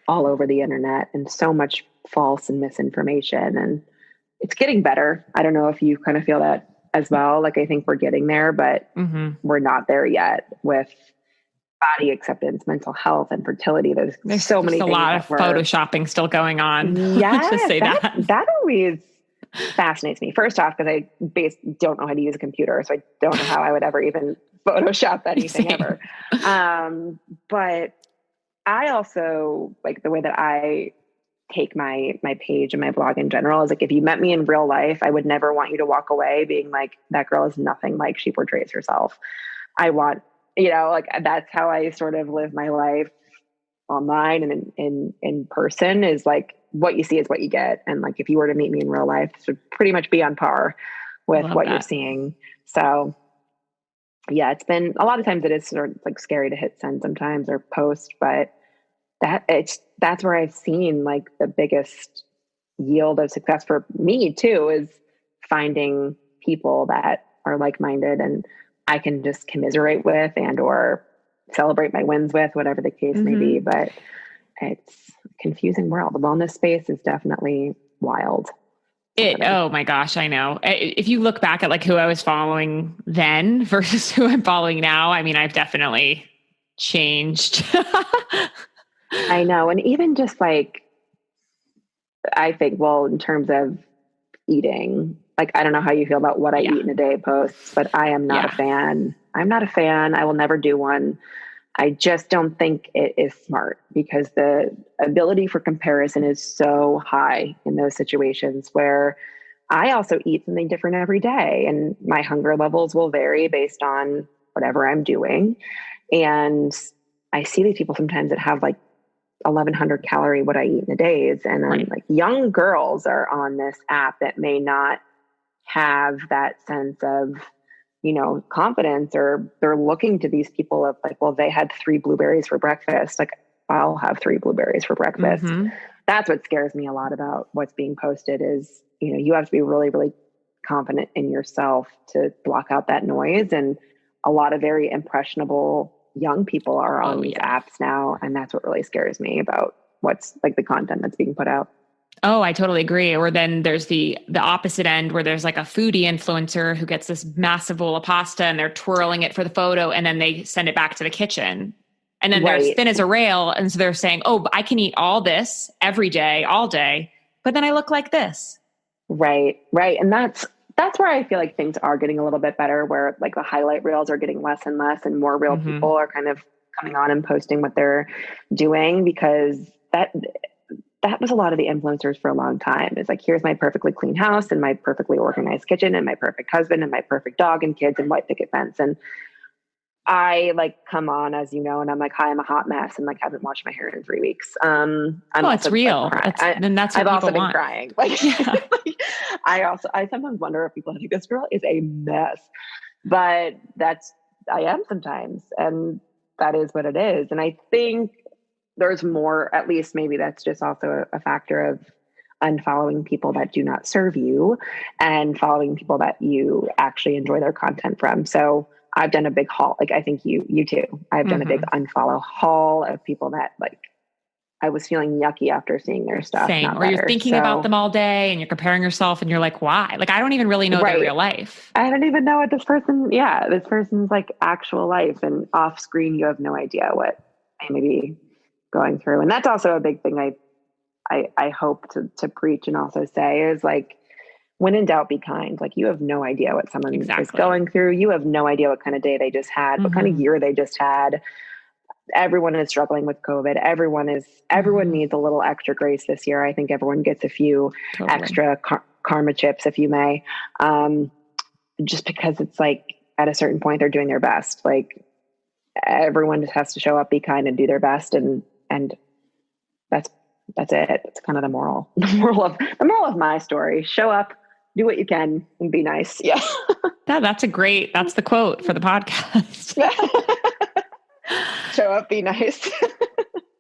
all over the internet, and so much false and misinformation. And it's getting better. I don't know if you kind of feel that as well. Like, I think we're getting there, but we're not there yet with body acceptance, mental health, and fertility. There's so many things. A lot of photoshopping still going on. Yeah, just say that always fascinates me. First off, because I don't know how to use a computer, so I don't know how I would ever even Photoshop anything ever. But I also like the way that I take my page and my blog in general is like, if you met me in real life, I would never want you to walk away being like, that girl is nothing like she portrays herself. I want, like that's how I sort of live my life online and in person, is like, what you see is what you get. And like, if you were to meet me in real life, this would pretty much be on par with what you're seeing. So yeah, it's been a lot of times it is sort of like scary to hit send sometimes or post, but that's where I've seen like the biggest yield of success for me too, is finding people that are like-minded and I can just commiserate with and or celebrate my wins with, whatever the case may be. But it's a confusing world. The wellness space is definitely wild. Oh my gosh, I know. If you look back at like who I was following then versus who I'm following now, I mean, I've definitely changed. I know. And even just like, I think, well, in terms of eating, like, I don't know how you feel about what I eat in a day posts, but I am not a fan. I'm not a fan. I will never do one. I just don't think it is smart, because the ability for comparison is so high in those situations where I also eat something different every day, and my hunger levels will vary based on whatever I'm doing. And I see these people sometimes that have like 1,100 calorie what I eat in a day. And then Right. like young girls are on this app that may not have that sense of, confidence, or they're looking to these people of like, well, they had 3 blueberries for breakfast. Like, I'll have 3 blueberries for breakfast. Mm-hmm. That's what scares me a lot about what's being posted is, you have to be really, really confident in yourself to block out that noise. And a lot of very impressionable young people are on Oh, these yeah. apps now. And that's what really scares me about what's like the content that's being put out. Oh, I totally agree. Or then there's the opposite end where there's like a foodie influencer who gets this massive bowl of pasta and they're twirling it for the photo and then they send it back to the kitchen. And then they're as Right. thin as a rail. And so they're saying, oh, I can eat all this every day, all day, but then I look like this. Right. Right. And that's where I feel like things are getting a little bit better, where like the highlight reels are getting less and less and more real Mm-hmm. people are kind of coming on and posting what they're doing, because that was a lot of the influencers for a long time. It's like, here's my perfectly clean house and my perfectly organized kitchen and my perfect husband and my perfect dog and kids and white picket fence. And I like come on, as you know, and I'm like, hi, I'm a hot mess and like haven't washed my hair in 3 weeks. I'm Well, it's also like real. crying. Then that's what I've people also been want. crying. Like, Yeah. I sometimes wonder if people think this girl is a mess, but I am sometimes. And that is what it is. And I think there's more, at least maybe that's just also a factor of unfollowing people that do not serve you and following people that you actually enjoy their content from. So I've done a big haul. Like, I think you too. I've done a big Mm-hmm. unfollow haul of people that like I was feeling yucky after seeing their stuff, Same. not Or you're better. thinking about So, them all day and you're comparing yourself and you're like, why? Like, I don't even really know their right. real life. I don't even know what this person's like actual life, and off screen, you have no idea what they may be going through. And that's also a big thing I hope to preach and also say is like, when in doubt, be kind. Like, you have no idea what someone is Exactly. going through. You have no idea what kind of day they just had, what kind of Mm-hmm. year they just had. Everyone is struggling with COVID. Everyone Mm-hmm. needs a little extra grace this year. I think everyone gets a few Totally. extra karma chips, if you may, just because it's like at a certain point they're doing their best. Like, everyone just has to show up, be kind, and do their best, and that's it. It's kind of the moral. The moral of my story: show up, do what you can, and be nice. Yeah. That's the quote for the podcast. Show up, be nice.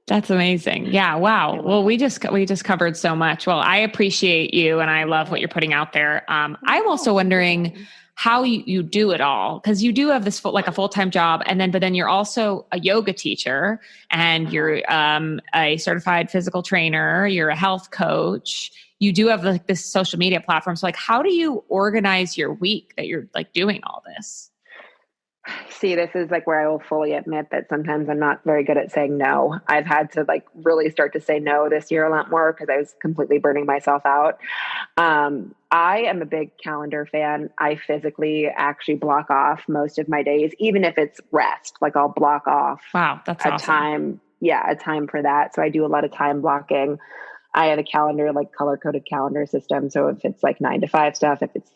That's amazing. Yeah. Wow. Well, we just covered so much. Well, I appreciate you and I love what you're putting out there. I'm also wondering how you do it all, because you do have this like a full-time job, but then you're also a yoga teacher and you're a certified physical trainer. You're a health coach. You do have like this social media platform. So like, how do you organize your week that you're like doing all this? See, this is like where I will fully admit that sometimes I'm not very good at saying no. I've had to like really start to say no this year a lot more because I was completely burning myself out. I am a big calendar fan. I physically actually block off most of my days, even if it's rest. Like, I'll block off Wow. That's a awesome. time. Yeah, a time for that. So I do a lot of time blocking. I have a calendar, like color coded calendar system. So if it's like 9 to 5 stuff, if it's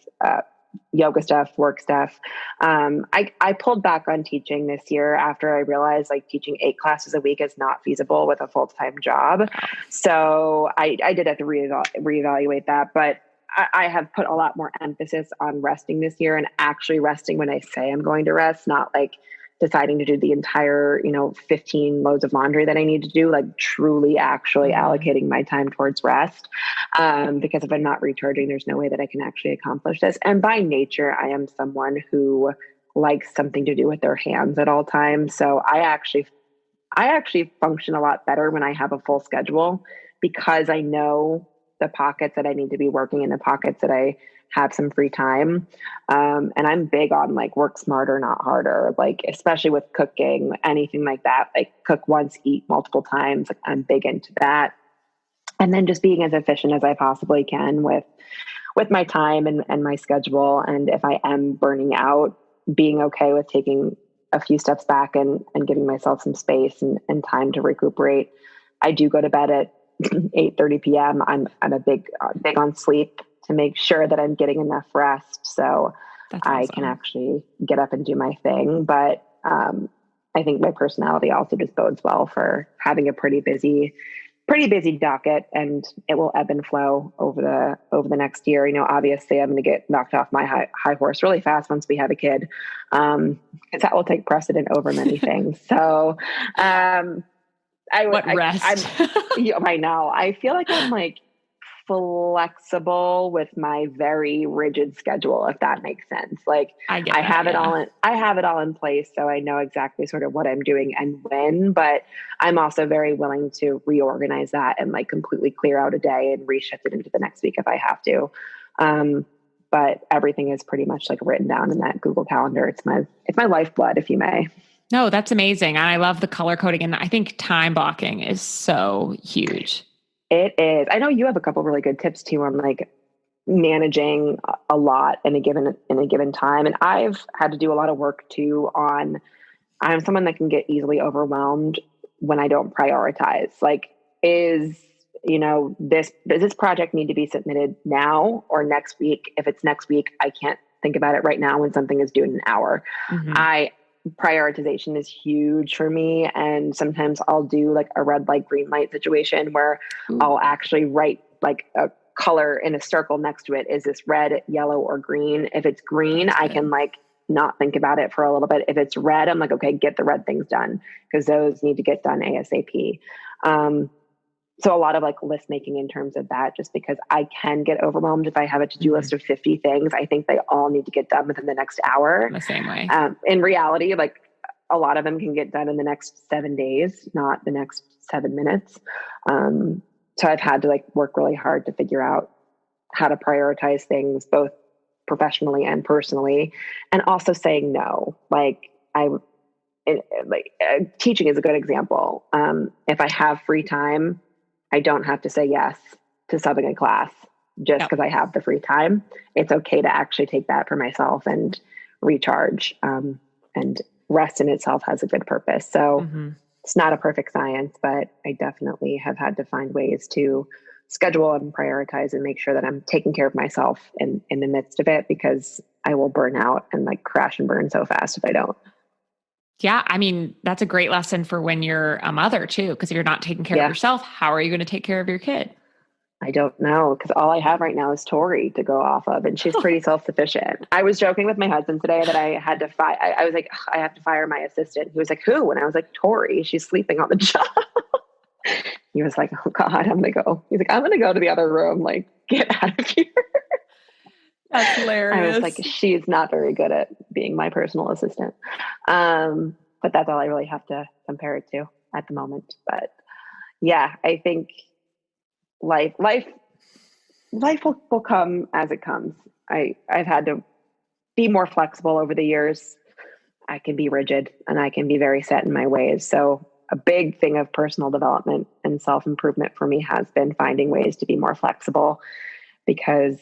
yoga stuff, work stuff. I pulled back on teaching this year after I realized like teaching 8 classes a week is not feasible with a full-time job. Wow. So I did have to reevaluate that, but I have put a lot more emphasis on resting this year, and actually resting when I say I'm going to rest, not like deciding to do the entire, 15 loads of laundry that I need to do, like truly actually allocating my time towards rest. Because if I'm not recharging, there's no way that I can actually accomplish this. And by nature, I am someone who likes something to do with their hands at all times. So I actually function a lot better when I have a full schedule, because I know the pockets that I need to be working in, the pockets that I have some free time. And I'm big on like work smarter, not harder, like especially with cooking, anything like that, like cook once, eat multiple times. Like, I'm big into that. And then just being as efficient as I possibly can with my time and my schedule. And if I am burning out, being okay with taking a few steps back and giving myself some space and time to recuperate. I do go to bed at 8:30 p.m. I'm a big on sleep to make sure that I'm getting enough rest so That's I can awesome. actually get up and do my thing. But I think my personality also just bodes well for having a pretty busy docket, and it will ebb and flow over the next year. You know, obviously I'm going to get knocked off my high horse really fast once we have a kid. Cause that will take precedent over many things. So, what rest? I know. I feel like I'm like flexible with my very rigid schedule, if that makes sense. Like I get that, I have it all in place. So I know exactly sort of what I'm doing and when, but I'm also very willing to reorganize that and like completely clear out a day and reshift it into the next week if I have to. But everything is pretty much like written down in that Google Calendar. It's my lifeblood, if you may. No, that's amazing. And I love the color coding. And I think time blocking is so huge. It is. I know you have a couple really good tips too on like managing a lot in a given time. And I've had to do a lot of work too on, I'm someone that can get easily overwhelmed when I don't prioritize. Like, does this project need to be submitted now or next week? If it's next week, I can't think about it right now when something is due in an hour. Mm-hmm. Prioritization is huge for me. And sometimes I'll do like a red light, green light situation where I'll actually write like a color in a circle next to it. Is this red, yellow, or green? If it's green, I can like not think about it for a little bit. If it's red, I'm like, okay, get the red things done because those need to get done ASAP. So a lot of like list making in terms of that, just because I can get overwhelmed if I have a to-do list of 50 things. I think they all need to get done within the next hour. The same way. In reality, like a lot of them can get done in the next 7 days, not the next 7 minutes. So I've had to like work really hard to figure out how to prioritize things both professionally and personally, and also saying no. Teaching is a good example. If I have free time, I don't have to say yes to subbing a class just because I have the free time. It's okay to actually take that for myself and recharge. And rest in itself has a good purpose. So it's not a perfect science, but I definitely have had to find ways to schedule and prioritize and make sure that I'm taking care of myself in the midst of it, because I will burn out and like crash and burn so fast if I don't. Yeah. I mean, that's a great lesson for when you're a mother too, because if you're not taking care of yourself, how are you going to take care of your kid? I don't know, because all I have right now is Tori to go off of, and she's pretty self-sufficient. I was joking with my husband today that I had to fire. I was like, I have to fire my assistant. He was like, who? And I was like, Tori. She's sleeping on the job. He was like, oh God, I'm going to go. He's like, I'm going to go to the other room. Like, get out of here. That's hilarious. I was like, she's not very good at being my personal assistant. But that's all I really have to compare it to at the moment. But yeah, I think life will come as it comes. I've had to be more flexible over the years. I can be rigid and I can be very set in my ways. So a big thing of personal development and self-improvement for me has been finding ways to be more flexible, because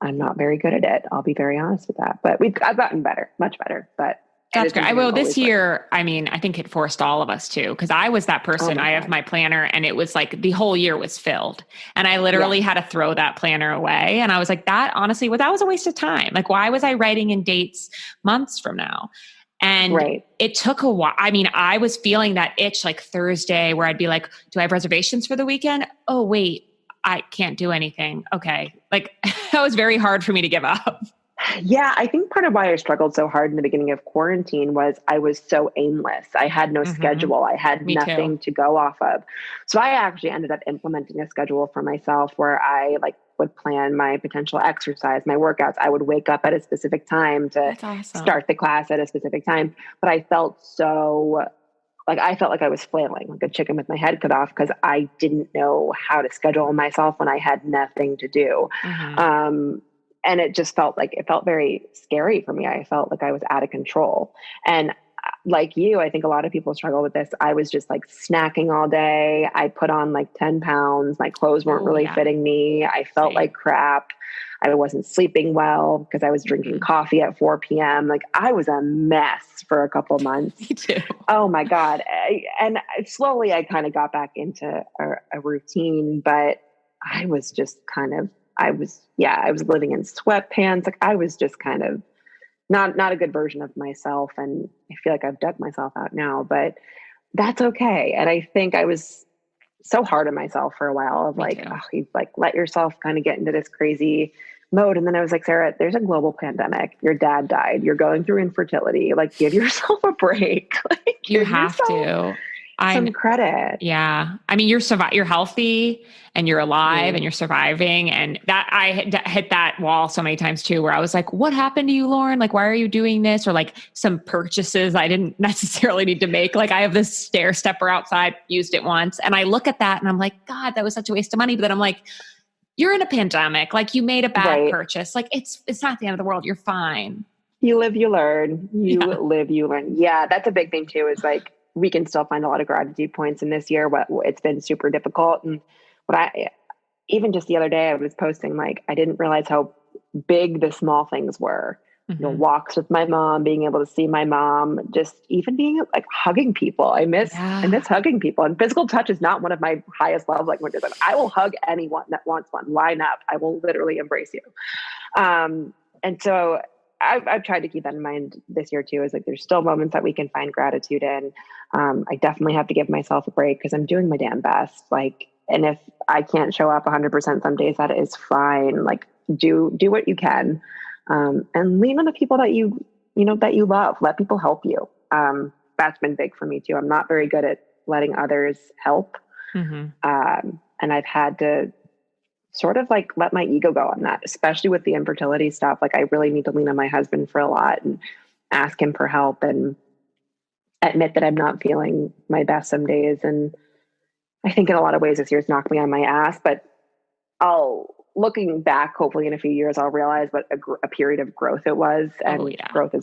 I'm not very good at it. I'll be very honest with that, but I've gotten better, much better, but that's great. I will this year. I mean, I think it forced all of us to, because I was that person. I have my planner and it was like the whole year was filled, and I literally had to throw that planner away. And I was like, that honestly, that was a waste of time. Like, why was I writing in dates months from now? And it took a while. I mean, I was feeling that itch like Thursday where I'd be like, do I have reservations for the weekend? Oh, wait, I can't do anything. Okay. Like that was very hard for me to give up. Yeah, I think part of why I struggled so hard in the beginning of quarantine was I was so aimless. I had no schedule. I had nothing to go off of. So I actually ended up implementing a schedule for myself where I like would plan my potential exercise, my workouts. I would wake up at a specific time to start the class at a specific time. But I felt like I was flailing like a chicken with my head cut off, because I didn't know how to schedule myself when I had nothing to do. And it just felt very scary for me. I felt like I was out of control. And like you, I think a lot of people struggle with this. I was just like snacking all day. I put on like 10 pounds. My clothes weren't really fitting me. I felt like crap. I wasn't sleeping well because I was drinking coffee at 4 p.m. Like I was a mess for a couple months. Me too. Oh my God. And slowly I kind of got back into a routine, but I was just I was living in sweatpants. Like I was just kind of not a good version of myself. And I feel like I've dug myself out now, but that's okay. And I think I was so hard on myself for a while of Me like, too. oh, you like let yourself kind of get into this crazy mode. And then I was like, Sarah, there's a global pandemic. Your dad died. You're going through infertility. Like, give yourself a break. Like, You give have yourself to. some I credit. Yeah. I mean, you're healthy and you're alive and Mm, you're surviving. And that I hit that wall so many times too, where I was like, what happened to you, Lauren? Like, why are you doing this? Or like some purchases I didn't necessarily need to make. Like I have this stair stepper outside, used it once. And I look at that and I'm like, God, that was such a waste of money. But then I'm like, you're in a pandemic. Like you made a bad right. purchase. Like it's not the end of the world. You're fine. You live, you learn. You Yeah. live, you learn. Yeah, that's a big thing too, is like we can still find a lot of gratitude points in this year. What it's been super difficult. And what I even just the other day I was posting, like, I didn't realize how big the small things were. Mm-hmm. Walks with my mom, being able to see my mom, just even being like hugging people. I Yeah. miss hugging people. And physical touch is not one of my highest love languages. But I will hug anyone that wants one. Line up. I will literally embrace you. And so I've tried to keep that in mind this year too, is like, there's still moments that we can find gratitude in. I definitely have to give myself a break because I'm doing my damn best. Like, and if I can't show up 100% some days, that is fine. Like do what you can. And lean on the people that that you love. Let people help you. That's been big for me too. I'm not very good at letting others help. Mm-hmm. And I've had to sort of like let my ego go on that, especially with the infertility stuff. Like I really need to lean on my husband for a lot and ask him for help and admit that I'm not feeling my best some days. And I think in a lot of ways this year's knocked me on my ass, but looking back, hopefully in a few years, I'll realize what a period of growth it was. And Oh yeah. growth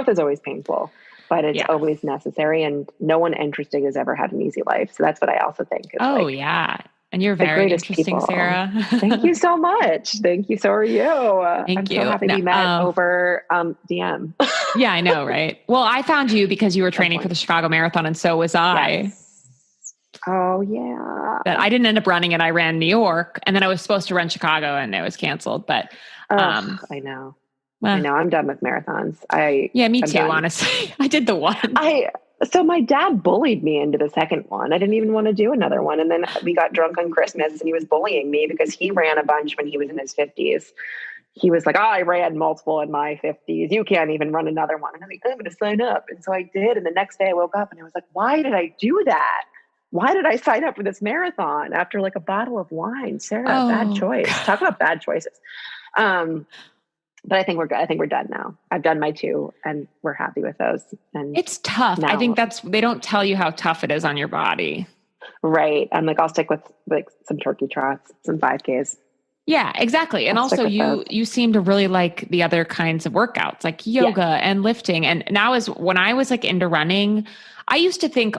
is always painful, but it's Yeah. always necessary. And no one interesting has ever had an easy life. So that's what I also think is Oh like yeah. And you're the very greatest interesting, people. Sarah. Thank you so much. Thank you. So are you. I'm Thank so you. happy No, we met over DM. yeah, I know, right? Well, I found you because you were At some training for point. the Chicago Marathon, and so was I. Yes. Oh yeah. But I didn't end up running it. I ran New York, and then I was supposed to run Chicago, and it was canceled. But, Ugh, um, I know. I well, know. I'm done with marathons. yeah, me I'm too. done. Honestly, I did the one. So my dad bullied me into the second one. I didn't even want to do another one. And then we got drunk on Christmas and he was bullying me because he ran a bunch when he was in his 50s. He was like, oh, I ran multiple in my 50s. You can't even run another one. And I'm like, I'm going to sign up. And so I did. And the next day I woke up and I was like, why did I do that? Why did I sign up for this marathon after like a bottle of wine? Sarah, bad Oh, choice. God. Talk about bad choices. But I think we're good. I think we're done now. I've done my two and we're happy with those. And It's tough. I think now, they don't tell you how tough it is on your body. right. I'm like, I'll stick with like some turkey trots, some 5Ks. Yeah, exactly. And I'll stick also with those. you seem to really like the other kinds of workouts like Yes. yoga and lifting. And now is when I was like into running, I used to think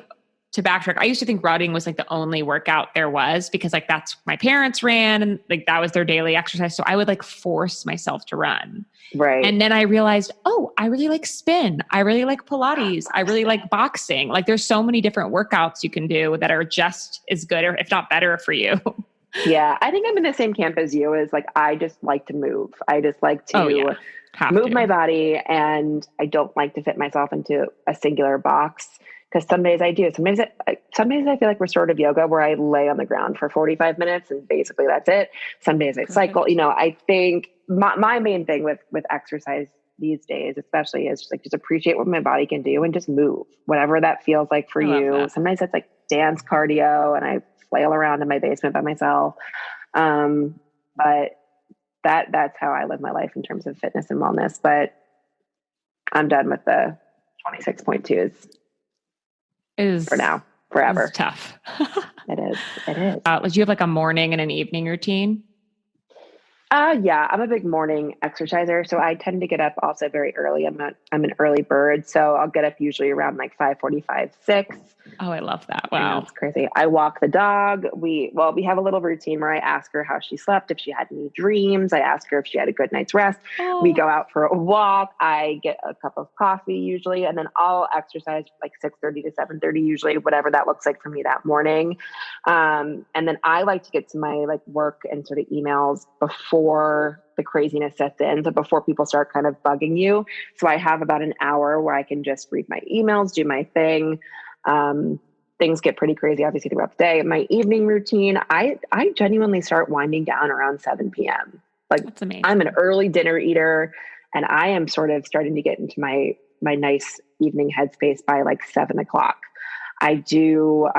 to backtrack, I used to think running was like the only workout there was because like that's my parents ran and like that was their daily exercise. So I would like force myself to run. Right. And then I realized, oh, I really like spin. I really like Pilates. I really like boxing. Like there's so many different workouts you can do that are just as good or if not better for you. Yeah. I think I'm in the same camp as you is like, I just like to move. I just like to Oh yeah. Have move to. my body and I don't like to fit myself into a singular box. Because some days I do. Some days I feel like restorative yoga where I lay on the ground for 45 minutes and basically that's it. Some days I cycle. Perfect. I think my main thing with exercise these days, especially, is just appreciate what my body can do and just move, whatever that feels like for I love you. that. Sometimes it's like dance cardio and I flail around in my basement by myself. But that's how I live my life in terms of fitness and wellness. But I'm done with the 26.2s. For now, forever. It's tough. It is. It is. Do you have like a morning and an evening routine? Yeah, I'm a big morning exerciser, so I tend to get up also very early. I'm an early bird, so I'll get up usually around like 5:45, 6. Oh, I love that. I know Wow. it's crazy. I walk the dog. We have a little routine where I ask her how she slept, if she had any dreams. I ask her if she had a good night's rest. We Oh, go out for a walk. I get a cup of coffee usually, and then I'll exercise like 6:30 to 7:30 usually, whatever that looks like for me that morning. And then I like to get to my like work and sort of emails before before the craziness sets in. So before people start kind of bugging you. So I have about an hour where I can just read my emails, do my thing. Things get pretty crazy, obviously, throughout the day. My evening routine, I genuinely start winding down around 7 p.m. Like, That's amazing. I'm an early dinner eater, and I am sort of starting to get into my nice evening headspace by like 7 o'clock. I do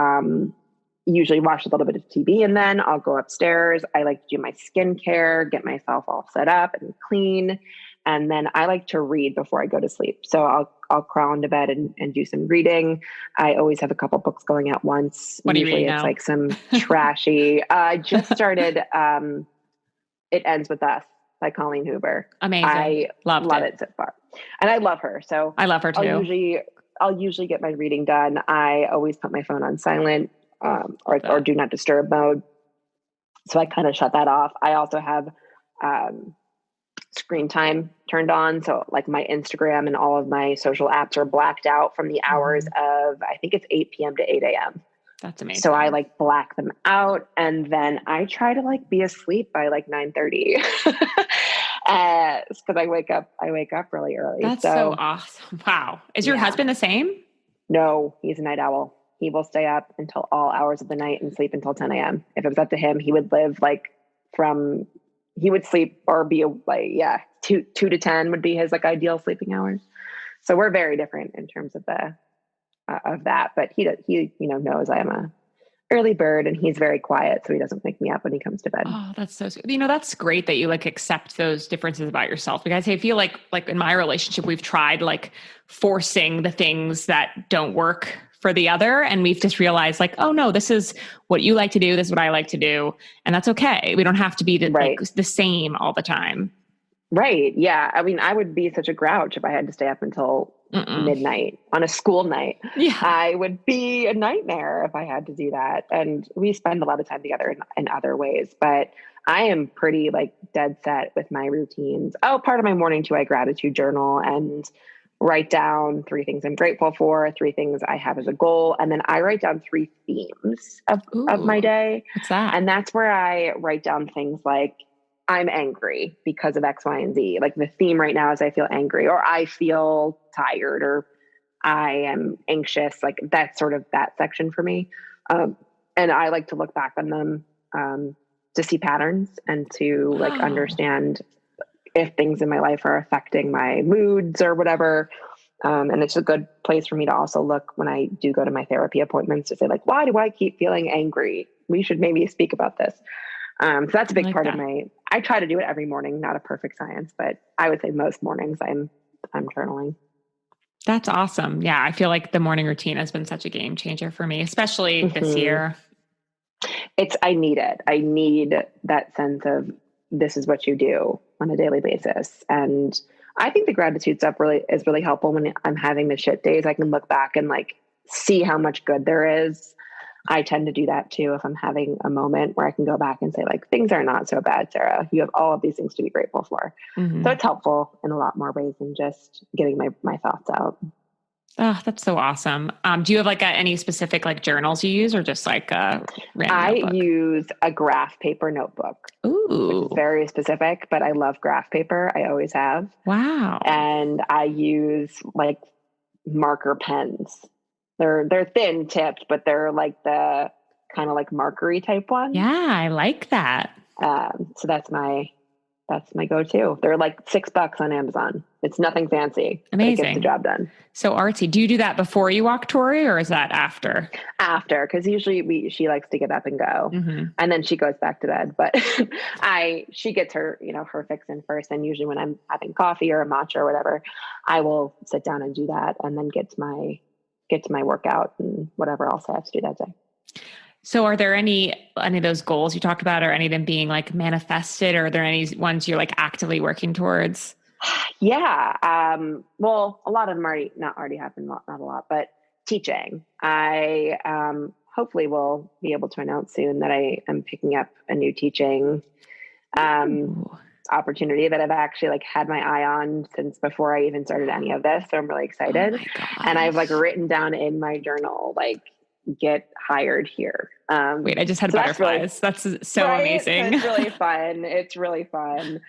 usually watch a little bit of TV, and then I'll go upstairs. I like to do my skincare, get myself all set up and clean. And then I like to read before I go to sleep. So I'll crawl into bed and do some reading. I always have a couple books going at once. What are you Usually reading it's now? like some trashy. I just started It Ends With Us by Colleen Hoover. Amazing. I love it so far. And I love her. So I love her too. I'll usually get my reading done. I always put my phone on silent or do not disturb mode. So I kind of shut that off. I also have screen time turned on. So like my Instagram and all of my social apps are blacked out from the hours of, I think it's 8 p.m. to 8 a.m. That's amazing. So I like black them out, and then I try to like be asleep by like 9:30 because I wake up really early. That's so awesome. Wow. Is your husband the same? No, he's a night owl. He will stay up until all hours of the night and sleep until 10 a.m. If it was up to him, he would live he would sleep or be like, 2 to 10 would be his like ideal sleeping hours. So we're very different in terms of that, but he knows I am a early bird, and he's very quiet, so he doesn't wake me up when he comes to bed. Oh, that's so sweet. That's great that you like accept those differences about yourself, because I feel like in my relationship, we've tried like forcing the things that don't work for the other, and we've just realized like, oh no, this is what you like to do, this is what I like to do, and that's okay. We don't have to be like the same all the time. Right. Yeah. I mean, I would be such a grouch if I had to stay up until midnight on a school night. Yeah. I would be a nightmare if I had to do that. And we spend a lot of time together in other ways, but I am pretty like dead set with my routines. Oh, part of my morning too, I gratitude journal and write down 3 things I'm grateful for, 3 things I have as a goal. And then I write down 3 themes of my day. What's that? And that's where I write down things like, I'm angry because of X, Y, and Z. Like the theme right now is I feel angry, or I feel tired, or I am anxious. Like that's sort of that section for me. And I like to look back on them to see patterns and to like understand if things in my life are affecting my moods or whatever. And it's a good place for me to also look when I do go to my therapy appointments to say like, why do I keep feeling angry? We should maybe speak about this. So that's a big part of I try to do it every morning, not a perfect science, but I would say most mornings I'm journaling. That's awesome. Yeah. I feel like the morning routine has been such a game changer for me, especially this year. I need it. I need that sense of this is what you do on a daily basis. And I think the gratitude stuff is really helpful when I'm having the shit days. I can look back and like see how much good there is. I tend to do that too. If I'm having a moment where I can go back and say like, things are not so bad, Sarah, you have all of these things to be grateful for. So it's helpful in a lot more ways than just getting my thoughts out. Oh, that's so awesome. Do you have like any specific like journals you use, or just like a random notebook? Use a graph paper notebook. Ooh. It's very specific, but I love graph paper. I always have. Wow. And I use like marker pens. They're thin tipped, but they're like the kind of like markery type ones. Yeah, I like that. So that's my go-to. They're like $6 on Amazon. It's nothing fancy. Amazing. But it gets the job done. So artsy. Do you do that before you walk Tori, or is that after? After, because usually she likes to get up and go, and then she goes back to bed. But she gets her her fix in first, and usually when I'm having coffee or a matcha or whatever, I will sit down and do that, and then get to my workout and whatever else I have to do that day. So are there any of those goals you talked about, or any of them being like manifested, or are there any ones you're like actively working towards? Yeah. Well, a lot of them already happened, not a lot, but teaching. I hopefully will be able to announce soon that I am picking up a new teaching opportunity that I've actually like had my eye on since before I even started any of this. So I'm really excited. Oh my gosh. And I've like written down in my journal, like get hired here. Wait, I just had butterflies. That's so right? amazing. So it's really fun. It's really fun.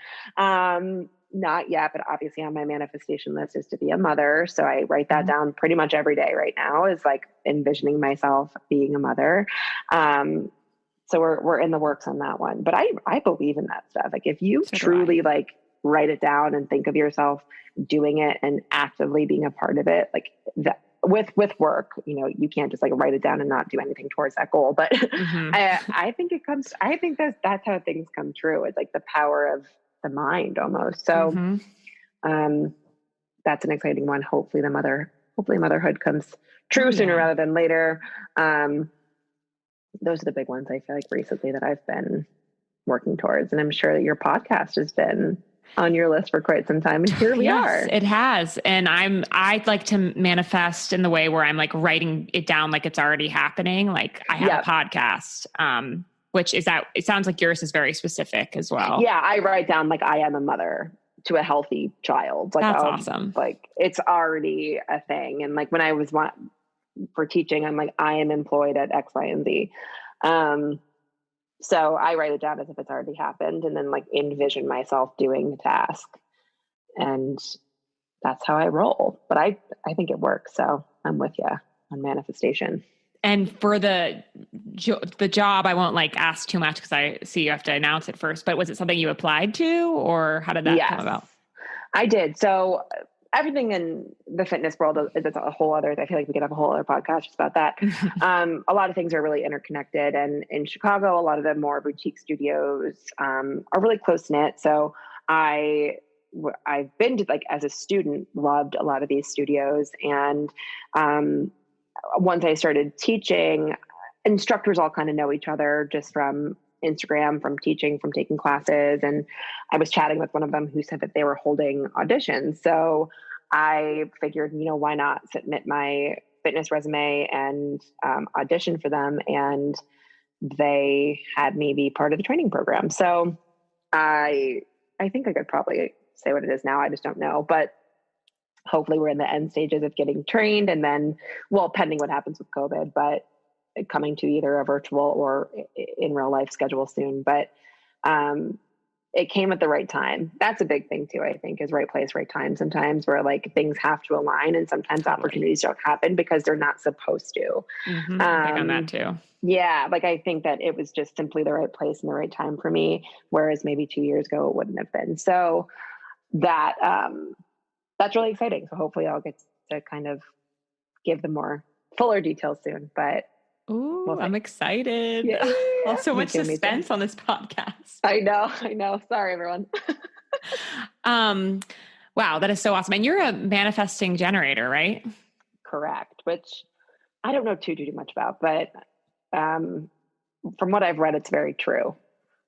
Not yet, but obviously on my manifestation list is to be a mother. So I write that down pretty much every day right now, is like envisioning myself being a mother. So we're in the works on that one, but I believe in that stuff. Like if you truly like write it down and think of yourself doing it and actively being a part of it, like that with work, you know, you can't just like write it down and not do anything towards that goal. But I think that's how things come true. It's like the power of the mind almost. So, that's an exciting one. Hopefully motherhood comes true sooner rather than later. Those are the big ones I feel like recently that I've been working towards. And I'm sure that your podcast has been on your list for quite some time. And here we are. It has. And I'd like to manifest in the way where I'm like writing it down like it's already happening. Like I have a podcast, which is that it sounds like yours is very specific as well. Yeah. I write down like I am a mother to a healthy child. Like, that's awesome. Like it's already a thing. And like when I was for teaching, I'm like, I am employed at X, Y, and Z. So I write it down as if it's already happened and then like envision myself doing the task. And that's how I roll. But I think it works. So I'm with you on manifestation. And for the job, I won't like ask too much because I see you have to announce it first, but was it something you applied to or how did that come about? I did. So everything in the fitness world is a whole other, I feel like we could have a whole other podcast just about that. A lot of things are really interconnected, and in Chicago, a lot of the more boutique studios are really close knit. So I've been to, like, as a student, loved a lot of these studios. And once I started teaching, instructors all kind of know each other just from Instagram, from teaching, from taking classes. And I was chatting with one of them who said that they were holding auditions. So I figured, you know, why not submit my fitness resume and audition for them. And they had me be part of the training program. So I think I could probably say what it is now. I just don't know, but hopefully we're in the end stages of getting trained, and then, well, pending what happens with COVID, but coming to either a virtual or in real life schedule soon. But it came at the right time. That's a big thing too, I think, is right place, right time. Sometimes where like things have to align, and sometimes opportunities don't happen because they're not supposed to. I think on that too. Yeah. Like I think that it was just simply the right place and the right time for me. Whereas maybe 2 years ago it wouldn't have been. So that, that's really exciting. So hopefully I'll get to kind of give them more fuller details soon, but ooh, I'm excited. Yeah. Oh, so much suspense on this podcast. I know. Sorry, everyone. Wow, that is so awesome. And you're a manifesting generator, right? Correct. Which I don't know too much about, but from what I've read, it's very true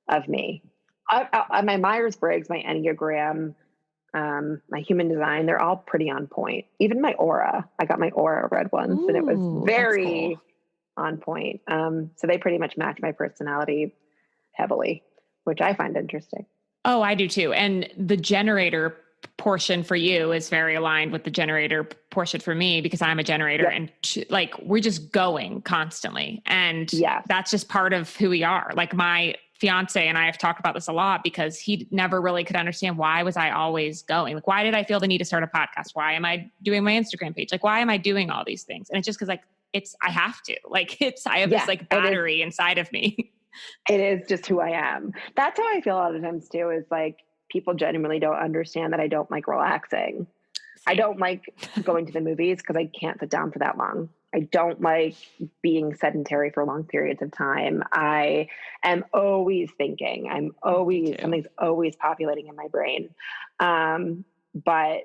of me. My Myers-Briggs, my Enneagram, my human design, they're all pretty on point. Even my aura, I got my aura read once, and it was very on point. So they pretty much match my personality heavily, which I find interesting. Oh, I do too. And the generator portion for you is very aligned with the generator portion for me, because I'm a generator. Yep. And like, we're just going constantly. And that's just part of who we are. Like my fiance and I have talked about this a lot, because he never really could understand, why was I always going? Like, why did I feel the need to start a podcast? Why am I doing my Instagram page? Like, why am I doing all these things? And it's just because like, I have to, like, I have this like battery inside of me. It is just who I am. That's how I feel a lot of times too, is like, people genuinely don't understand that I don't like relaxing. I don't like going to the movies because I can't sit down for that long. I don't like being sedentary for long periods of time. I am always thinking. Something's always populating in my brain. But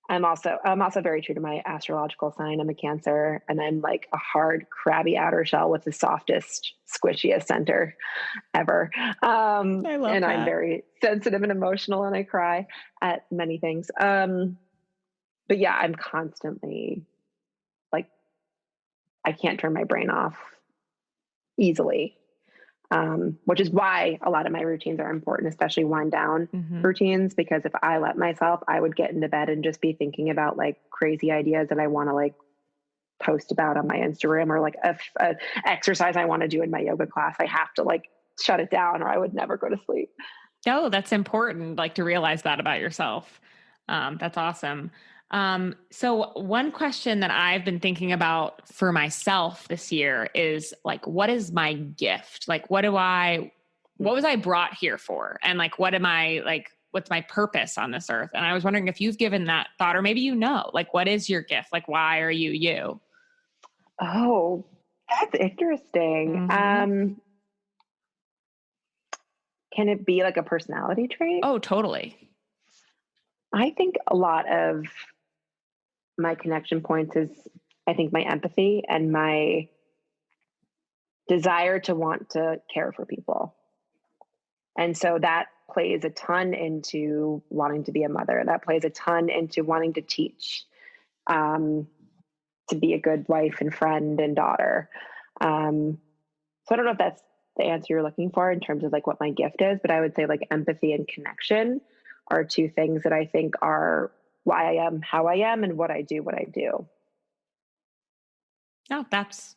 I'm also very true to my astrological sign. I'm a Cancer, and I'm like a hard, crabby outer shell with the softest, squishiest center ever. I love that. I'm very sensitive and emotional, and I cry at many things. But yeah, I'm constantly like, I can't turn my brain off easily. Which is why a lot of my routines are important, especially wind down routines, because if I let myself, I would get into bed and just be thinking about like crazy ideas that I want to like post about on my Instagram, or like a exercise I want to do in my yoga class, I have to like shut it down or I would never go to sleep. Oh, that's important. Like to realize that about yourself. That's awesome. So one question that I've been thinking about for myself this year is like, what is my gift? Like, what was I brought here for? And like, what's my purpose on this earth? And I was wondering if you've given that thought, or maybe, like, what is your gift? Like, why are you you? Oh, that's interesting. Mm-hmm. Can it be like a personality trait? Oh, totally. I think a lot of my connection points is, I think, my empathy and my desire to want to care for people. And so that plays a ton into wanting to be a mother. That plays a ton into wanting to teach, to be a good wife and friend and daughter. So I don't know if that's the answer you're looking for in terms of like what my gift is, but I would say like empathy and connection are two things that I think are why I am how I am and what I do. Oh, that's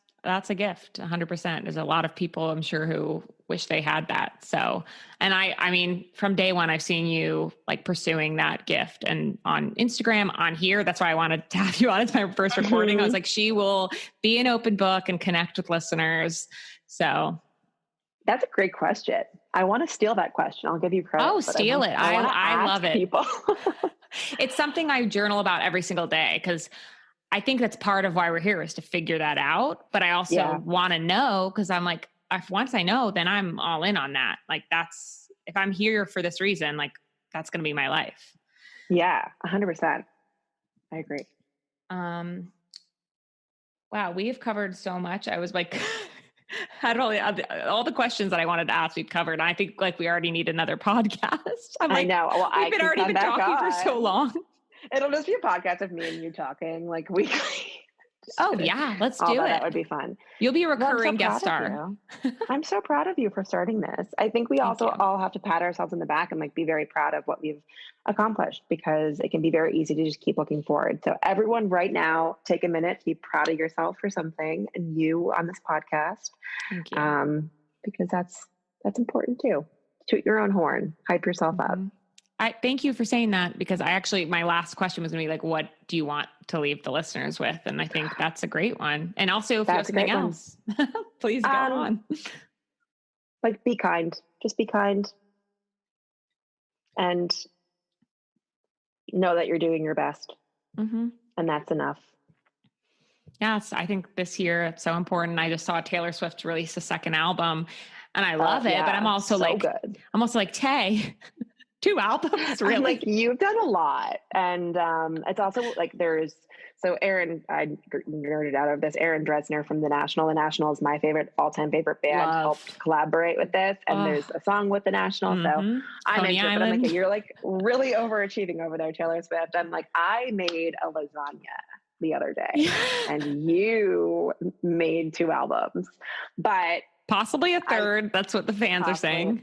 a gift. 100%. There's a lot of people, I'm sure, who wish they had that. So, and I mean, from day one, I've seen you like pursuing that gift, and on Instagram, on here. That's why I wanted to have you on. It's my first recording. I was like, she will be an open book and connect with listeners. So that's a great question. I want to steal that question. I'll give you credit. Oh, steal it. I love it. People. It's something I journal about every single day, because I think that's part of why we're here, is to figure that out. But I also want to know, because I'm like, once I know, then I'm all in on that. Like if I'm here for this reason, like that's going to be my life. Yeah, 100%. I agree. Wow. We have covered so much. I was like, I don't know, all the questions that I wanted to ask, we've covered. And I think like we already need another podcast. I'm like, I know. Well, we've already been talking for so long. It'll just be a podcast of me and you talking like weekly. Oh yeah, let's do it. That would be fun. You'll be a recurring guest star. I'm so proud of you for starting this. I think we also all have to pat ourselves in the back and like be very proud of what we've accomplished, because it can be very easy to just keep looking forward. So everyone right now, take a minute to be proud of yourself for something, and you on this podcast. Thank you. Because that's important too. Toot your own horn, hype yourself up. I thank you for saying that, because my last question was going to be like, what do you want to leave the listeners with? And I think that's a great one. And also if you have something else, please go on. Like be kind, just be kind, and know that you're doing your best. Mm-hmm. And that's enough. Yes. I think this year it's so important. I just saw Taylor Swift release a second album, and I love it, but I'm also like, Tay, 2 albums, really? Like, you've done a lot. And it's also like so Aaron, I nerded out of this, Aaron Dresner from The National. The National is my all-time favorite band, helped collaborate with this. And there's a song with The National. So I'm into it, but I'm like, you're like really overachieving over there, Taylor Swift. I'm like, I made a lasagna the other day and you made 2 albums, but possibly a third. That's what the fans are saying.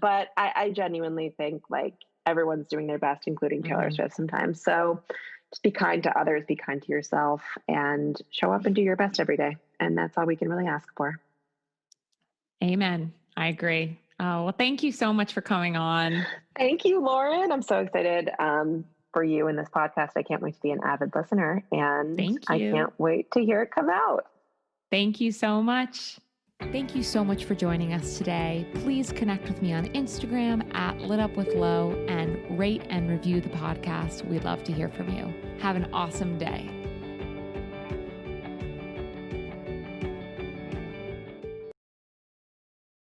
But I genuinely think like everyone's doing their best, including Taylor Swift sometimes. So just be kind to others, be kind to yourself, and show up and do your best every day. And that's all we can really ask for. Amen. I agree. Oh, well, thank you so much for coming on. Thank you, Lauren. I'm so excited for you in this podcast. I can't wait to be an avid listener, and I can't wait to hear it come out. Thank you so much. Thank you so much for joining us today. Please connect with me on Instagram @LitUpWithLo and rate and review the podcast. We'd love to hear from you. Have an awesome day.